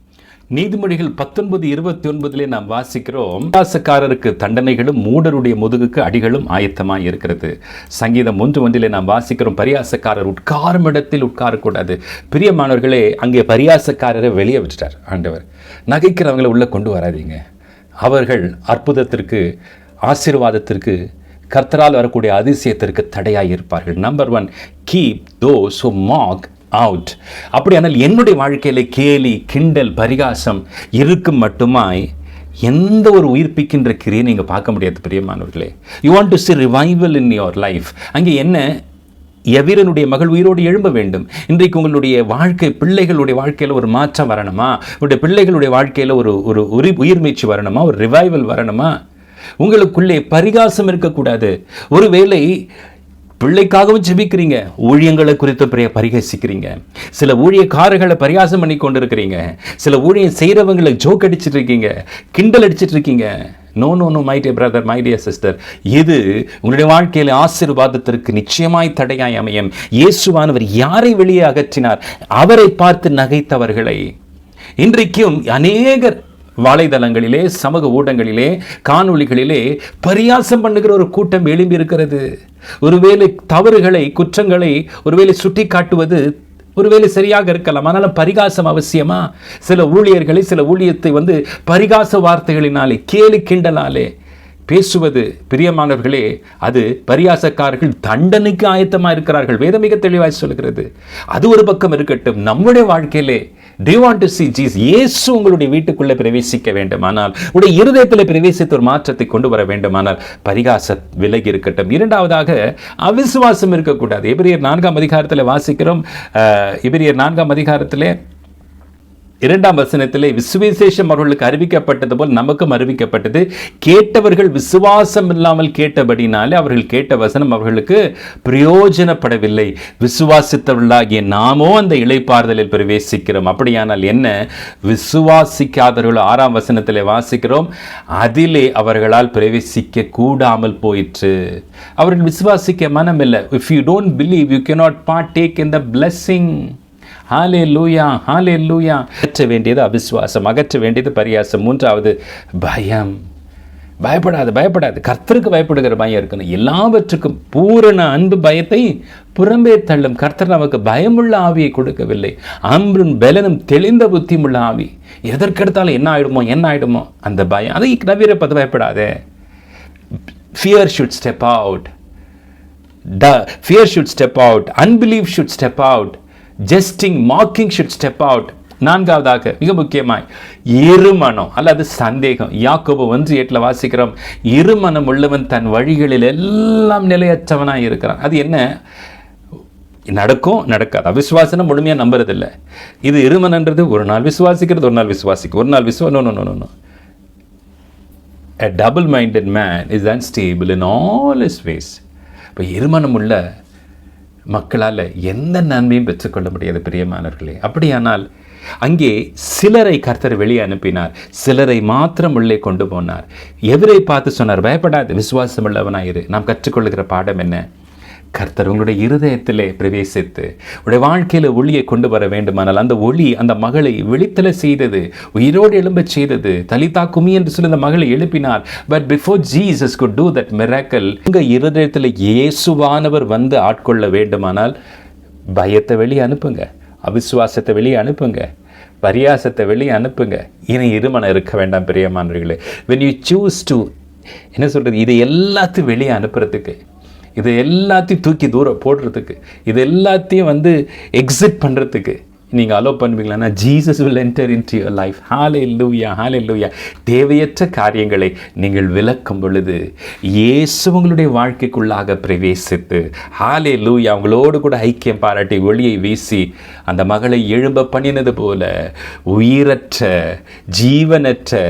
நீதிமொழிகள் 19:29 நாம் வாசிக்கிறோம், பரியாசக்காரருக்கு தண்டனைகளும் மூடருடைய முதுகுக்கு அடிகளும் ஆயத்தமாக இருக்கிறது. சங்கீதம் 1:1 நாம் வாசிக்கிறோம், பரியாசக்காரர் உட்காரும் இடத்தில் உட்காரக்கூடாது. பிரியமானவர்களே, அங்கே பரியாசக்காரரை வெளியே விட்டுட்டார் ஆண்டவர். நகைக்கிறவங்களை உள்ளே கொண்டு வராதீங்க. அவர்கள் அற்புதத்திற்கு, ஆசீர்வாதத்திற்கு, கர்த்தரால் வரக்கூடிய அதிசயத்திற்கு தடையாக இருப்பார்கள். Number 1, keep those who mock out. அப்படியானால் என்னுடைய வாழ்க்கையில் கேலி, கிண்டல், பரிகாசம் இருக்கும் மட்டுமாய் எந்த ஒரு உயிர்ப்பிக்கின்ற கிரியை நீங்கள் பார்க்க முடியாது. பிரியமானவர்களே, you want to see revival in your life. அங்கே என்ன? எவீரனுடைய மகள் உயிரோடு எழும்ப வேண்டும். இன்றைக்கு உங்களுடைய வாழ்க்கை, பிள்ளைகளுடைய வாழ்க்கையில் ஒரு மாற்றம் வரணுமா? உங்களுடைய பிள்ளைகளுடைய வாழ்க்கையில் ஒரு உயிர் மீட்சி வரணுமா? ஒரு ரிவைவல் வரணுமா? உங்களுக்குள்ளே பரிகாசம் இருக்கக்கூடாது. ஒருவேளை பிள்ளைக்காகவும் ஜெபிக்கிறீங்க, ஊழியங்களை குறித்து பரிகசிக்கிறீங்க, சில ஊழியக்காரர்களை பரிகாசம் பண்ணி கொண்டு இருக்கிறீங்க, சில ஊழியம் செய்கிறவங்களை ஜோக் அடிச்சுட்டு இருக்கீங்க, கிண்டல் அடிச்சுட்டு இருக்கீங்க. No no no, my dear brother, my dear sister, இது உங்களுடைய வாழ்க்கையில் ஆசீர்வாதத்திற்கு நிச்சயமாய் தடையாய் அமையும். இயேசுவானவர் யாரை வெளியே அகற்றினார்? அவரை பார்த்து நகைத்தவர்களை. இன்றைக்கும் அநேகர் வலைதளங்களிலே, சமூக ஊடகங்களிலே, காணொளிகளிலே பரியாசம் பண்ணுகிற ஒரு கூட்டம் எழும்பி இருக்கிறது. ஒருவேளை தவறுகளை, குற்றங்களை ஒருவேளை சுட்டி காட்டுவது ஒருவேளை சரியாக இருக்கலாம், ஆனாலும் பரிகாசம் அவசியமா? சில ஊழியர்களை, சில ஊழியத்தை பரிகாச வார்த்தைகளினாலே, கேலி கிண்டலாலே பேசுவது, பிரியமானவர்களே, அது பரியாசக்காரர்கள் தண்டனைக்கு ஆயத்தமாக இருக்கிறார்கள். வேதம் மிக தெளிவாய் சொல்கிறது. அது ஒரு பக்கம் இருக்கட்டும். நம்முடைய வாழ்க்கையிலே do you want to see Jesus? இயேசு உங்களுடைய வீட்டுக்குள்ளே பிரவேசிக்க வேண்டுமானால், உடைய இருதயத்தில் பிரவேசித்து ஒரு மாற்றத்தை கொண்டு வர வேண்டுமானால் பரிகாச விலகி இருக்கட்டும். இரண்டாவதாக, அவிசுவாசம் இருக்கக்கூடாது. எபிரியர் 4ஆம் அதிகாரத்தில் வாசிக்கிறோம். எபிரியர் 4ஆம் அதிகாரத்திலே 2ஆம் வசனத்திலே, விசுவிசேஷம் அவர்களுக்கு அறிவிக்கப்பட்டது போல் நமக்கும் அறிவிக்கப்பட்டது. கேட்டவர்கள் விசுவாசம் இல்லாமல் கேட்டபடினாலே அவர்கள் கேட்ட வசனம் அவர்களுக்கு பிரயோஜனப்படவில்லை. விசுவாசித்தவர்களாகிய நாமோ அந்த இளைப்பாறுதலில் பிரவேசிக்கிறோம். அப்படியானால் என்ன? விசுவாசிக்காதவர்கள் 6ஆம் வசனத்திலே வாசிக்கிறோம், அதிலே அவர்களால் பிரவேசிக்க கூடாமல் போயிற்று. அவர்கள் விசுவாசிக்க மனமில்லை. If you don't believe, you cannot partake in the blessing. ஹல்லேலூயா, ஹல்லேலூயா. அகற்ற வேண்டியது அவிசுவாசம், அகற்ற வேண்டியது பரியாசம். மூன்றாவது, பயம். பயப்படாது. கர்த்தருக்கு பயப்படுகிற பயம் இருக்கணும். எல்லாவற்றுக்கும் பூரண அன்பு பயத்தை புறம்பே தள்ளும். கர்த்தர் நமக்கு பயமுள்ள ஆவியை கொடுக்கவில்லை, அன்பும் பலனும் தெளிந்த புத்தியுள்ள ஆவி. எதற்கெடுத்தாலும் என்ன ஆயிடுமோ அந்த பயம், அதை நவீரப்பது. பயப்படாதே. Fear should step out. Fear should step out. Unbelief should step out. Jesting, mocking should step out. நான்காவதாக, மிக முக்கியமாய், இருமனம் அல்லது சந்தேகம். யாக்கோபு 1:8 வாசிக்கிறோம், இருமனம் உள்ளவன் தன் வழிகளில் எல்லாம் நிலையற்றவனாய் இருக்கிறான். அது என்ன? நடக்கும், நடக்காது. அவிசுவாசனம் முழுமையாக நம்புறதில்லை. இது இருமனன்றது ஒரு நாள் விசுவாசிக்கிறது, ஒரு நாள் no. A double-minded man is unstable in all his ways. இப்போ இருமனம் உள்ள மக்களால் எந்த நன்மையும் பெற்றுக்கொள்ள முடியாது, பிரியமானவர்களே. அப்படியானால் அங்கே சிலரை கர்த்தர் வெளியே அனுப்பினார், சிலரை மாத்திரம் உள்ளே கொண்டு போனார். எவரை பார்த்து சொன்னார்? பயப்படாது, விசுவாசம் உள்ளவனாயிரு. நாம் கற்றுக்கொள்ளுகிற பாடம் என்ன? கர்த்தர் உங்களுடைய இருதயத்திலே பிரவேசித்து உடைய வாழ்க்கையில் ஒளியை கொண்டு வர வேண்டுமானால், அந்த ஒளி அந்த மகளை விழித்தல செய்தது, உயிரோடு எழும்ப செய்தது. தலிதா குமி என்று சொல்லி அந்த மகளை எழுப்பினார். But before Jesus could do that miracle, உங்கள் இருதயத்தில் இயேசுவானவர் ஆட்கொள்ள வேண்டுமானால் பயத்தை வெளியே அனுப்புங்க, அவிசுவாசத்தை வெளியே அனுப்புங்க, பரியாசத்தை வெளியே அனுப்புங்க. இனி இருமனம் இருக்க வேண்டாம், பிரியமானவர்களே. when you choose to என்ன சொல்கிறது, இதை எல்லாத்தையும் வெளியே அனுப்புறதுக்கு, இது எல்லாத்தையும் தூக்கி தூரம் போடுறதுக்கு, இது எல்லாத்தையும் எக்ஸிட் பண்ணுறதுக்கு நீங்கள் அலோவ் பண்ணுவீங்களா? Jesus will enter into your life. ஹல்லேலூயா, ஹல்லேலூயா. தேவையற்ற காரியங்களை நீங்கள் விலக்கும் பொழுது இயேசு உங்களுடைய வாழ்க்கைக்குள்ளாக பிரவேசித்து, ஹல்லேலூயா, உங்களோடு கூட ஐக்கியம் பாராட்டி ஒளியை வீசி அந்த மகளை எழும்ப பண்ணினது போல உயிரற்ற, ஜீவனற்ற,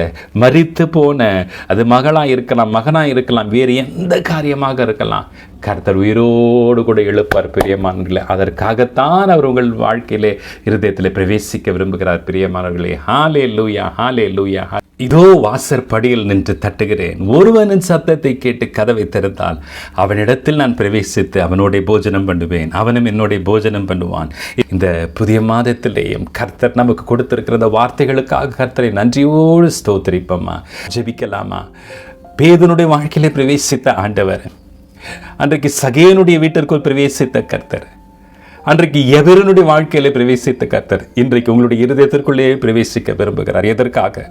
மரித்து போன, அது மகளாக இருக்கலாம், மகனாக இருக்கலாம், வேறு எந்த காரியமாக இருக்கலாம், கர்த்தர் உயிரோடு கூட எழுப்பார், பிரியமானவர்களே. அதற்காகத்தான் அவர் உங்கள் வாழ்க்கையிலே இருதயத்தில் பிரவேசிக்க விரும்புகிறார், பிரியமானவர்களே. ஹல்லேலூயா, ஹல்லேலூயா. இதோ வாசற்படியில் நின்று தட்டுகிறேன், ஒருவனின் சத்தத்தை கேட்டு கதவை திறந்தால் அவனிடத்தில் நான் பிரவேசித்து அவனோட போஜனம் பண்ணுவேன், அவனும் என்னோட போஜனம் பண்ணுவான். இந்த புதிய மாதத்திலேயும் கர்த்தர் நமக்கு கொடுத்திருக்கிற இந்த வார்த்தைகளுக்காக கர்த்தரை நன்றியோடு ஸ்தோத்திரிப்போமா, ஜெபிக்கலாமா? பேதுனுடைய வாழ்க்கையிலே பிரவேசித்த ஆண்டவர், அன்றைக்கு சகேனுடைய வீட்டிற்குள் பிரவேசித்த கர்த்தர், அன்றைக்கு எவருடைய வாழ்க்கையிலே பிரவேசித்த கர்த்தர், இன்றைக்கு உங்களுடைய இருதயத்திற்குள்ளே பிரவேசிக்க விரும்புகிறார். எதற்காக?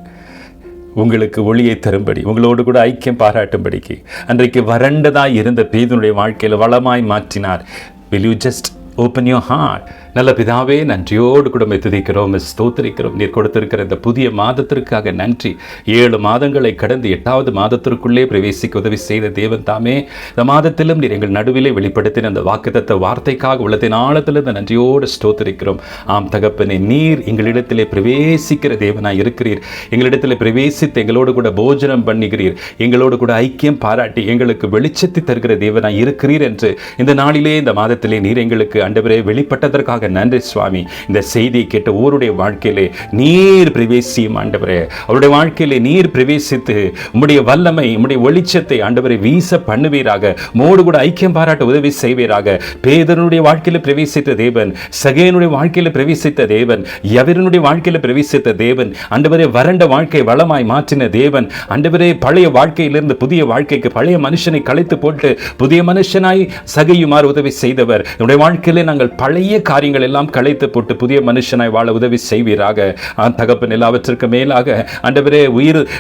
உங்களுக்கு ஒளியை தரும்படி, உங்களோடு கூட ஐக்கியம் பாராட்டும்படிக்கு. அன்றைக்கு வறண்டதாய் இருந்த பேதுனுடைய வாழ்க்கையில் வளமாய் மாற்றினார். Will you just open your heart? நல்ல பிதாவே, நன்றியோடு கூட துதிக்கிறோம், ஸ்தோத்திரிக்கிறோம். நீர் கொடுத்திருக்கிற இந்த புதிய மாதத்திற்காக நன்றி. 7 மாதங்களை கடந்து 8வது மாதத்திற்குள்ளே பிரவேசிக்க உதவி செய்த தேவன் தாமே, இந்த மாதத்திலும் நீர் எங்கள் நடுவிலே வெளிப்படுத்தின அந்த வாக்குத்தத்த வார்த்தைக்காக உள்ளத்தின் ஆழத்தில் இந்த நன்றியோடு ஸ்தோத்திரிக்கிறோம். ஆம் தகப்பனே, நீர் எங்களிடத்திலே பிரவேசிக்கிற தேவனாய் இருக்கிறீர். எங்களிடத்தில் பிரவேசித்து எங்களோடு கூட போஜனம் பண்ணுகிறீர், எங்களோடு கூட ஐக்கியம் பாராட்டி எங்களுக்கு வெளிச்சத்தை தருகிற தேவனாய் இருக்கிறீர் என்று இந்த நாளிலே, இந்த மாதத்திலே நீர் எங்களுக்கு ஆண்டவரே வெளிப்பட்டதற்காக செய்வீராக. நன்றி சுவாமி. இந்த செய்தியை கேட்ட ஒருடைய வாழ்க்கையிலே நீர் பிரவேசியும் ஆண்டவரே. அவருடைய வாழ்க்கையிலே நீர் பிரவேசித்து உம்முடைய வல்லமை, உம்முடைய வெளிச்சத்தை ஆண்டவரை வீச பண்ணுவீராக. மோடு கூட ஐக்கியம் பாராட்ட உதவி செய்வீராக. பேதனுடைய வாழ்க்கையில் பிரவேசித்த தேவன், சகேனுடைய வாழ்க்கையில் பிரவேசித்த தேவன், யவரனுடைய வாழ்க்கையில் பிரவேசித்த தேவன், ஆண்டவரே வறண்ட வாழ்க்கை வளமாய் மாற்றின தேவன், ஆண்டவரே பழைய வாழ்க்கையிலிருந்து புதிய வாழ்க்கைக்கு பழைய மனுஷனை களைத்து போட்டு புதிய மனுஷனாய் சகையுமாறு உதவி செய்தவர். என்னுடைய வாழ்க்கையிலே நாங்கள் பழைய காரியங்கள் எல்லாம் களைத்து போட்டு புதிய மனுஷனாய் வாழ உதவி செய்வீராக. தகப்பன், எல்லாவற்றிற்கு மேலாக ஆண்டவரே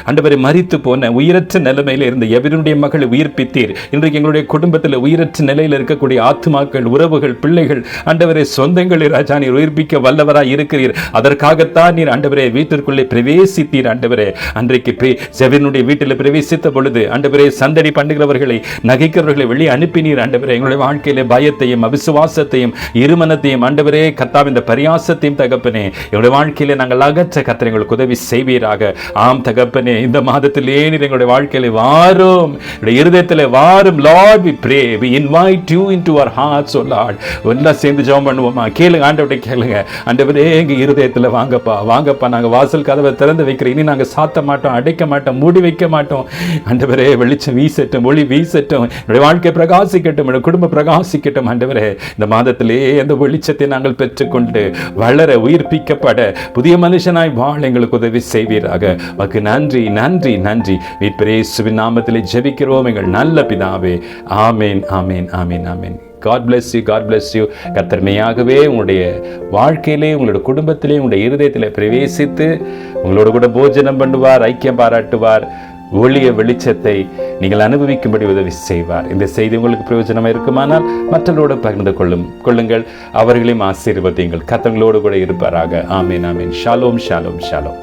ஆண்டவரே மரித்து போன உயிரற்ற நிலைமையில் இருந்த எவருடைய மகளை உயிர்ப்பித்தீர். இன்றைக்கு எங்களுடைய குடும்பத்தில் உயிரற்ற நிலையில் இருக்கக்கூடிய ஆத்மாக்கள், உறவுகள், பிள்ளைகள், ஆண்டவரே சொந்தங்களை ராஜா நீர் உயிர்ப்பிக்க வல்லவராய் இருக்கிறீர். அதற்காகத்தான் நீர் ஆண்டவரே வீட்டிற்குள்ளே பிரவேசித்தீர். ஆண்டவரே அன்றைக்கு செவனுடைய வீட்டில் பிரவேசித்த பொழுது ஆண்டவரே சந்தடி பண்ணுகிறவர்களை, நகைக்கிறவர்களை வெளியே அனுப்பினீர். ஆண்டவரே எங்களுடைய வாழ்க்கையிலே பயத்தையும் அவிசுவாசத்தையும் இருமனத்தையும் ஆண்டவரே கர்த்தாவே இந்த பரியாசத்தையும் தகப்பனே எங்களுடைய வாழ்க்கையிலே நாங்கள் அகற்ற கர்த்தர் எங்களுக்கு உதவி செய்வீராக. ஆம் தகப்பனே, இந்த மாதத்திலே நீர் எங்களுடைய வாழ்க்கையிலே வாரும், இருதயத்திலே வாரும். Lord, we pray, we invite you into our hearts, oh Lord. எல்லாம் சேர்ந்து ஜெபம் பண்ணுவோமா? கேளுங்க, ஆண்டவரே கேளுங்க. ஆண்டவரே எங்க இருதயத்தில் வாங்கப்பா, வாங்கப்பா. நாங்கள் வாசல் கதவை திறந்து வைக்கிறோம். இனி நாங்கள் சாத்த மாட்டோம், அடைக்க மாட்டோம், மூடி வைக்க மாட்டோம். ஆண்டவரே வெளிச்சம் வீசட்டும், ஒளி வீசட்டும், என்னுடைய வாழ்க்கை பிரகாசிக்கட்டும், என்னுடைய குடும்பம் பிரகாசிக்கட்டும். ஆண்டவரே இந்த மாதத்திலே அந்த வெளிச்சத்தை நாங்கள் பெற்றுக்கொண்டு வளர, உயிர்ப்பிக்கப்பட, புதிய மனுஷனாய் வாழ எங்களுக்கு உதவி செய்வீராக. உமக்கு நன்றி, நன்றி, நன்றி. மீட்பர் இயேசுவின் நாமத்திலே ஜெபிக்கிறோம் எங்கள் நல்ல பிதாவே. ஆமேன், ஆமேன், ஆமேன், ஆமேன். God bless you, God bless you. கர்த்தர் மெய்யாகவே உங்களுடைய வாழ்க்கையிலே, உங்களுடைய குடும்பத்திலே, உங்களுடைய இருதயத்திலே பிரவேசித்து உங்களோட கூட போஜனம் பண்ணுவார், ஐக்கியம் பாராட்டுவார், ஒளிய வெளிச்சத்தை நீங்கள் அனுபவிக்கும்படி உதவி செய்வார். இந்த செய்தி உங்களுக்கு பிரயோஜனமாக இருக்குமானால் மற்றவர்களோடு பகிர்ந்து கொள்ளுங்கள். அவர்களையும் ஆசீர்வதியுங்கள். கர்த்தர்களோடு கூட இருப்பாராக. ஆமேன், ஆமேன். ஷாலோம், ஷாலோம், ஷாலோம்.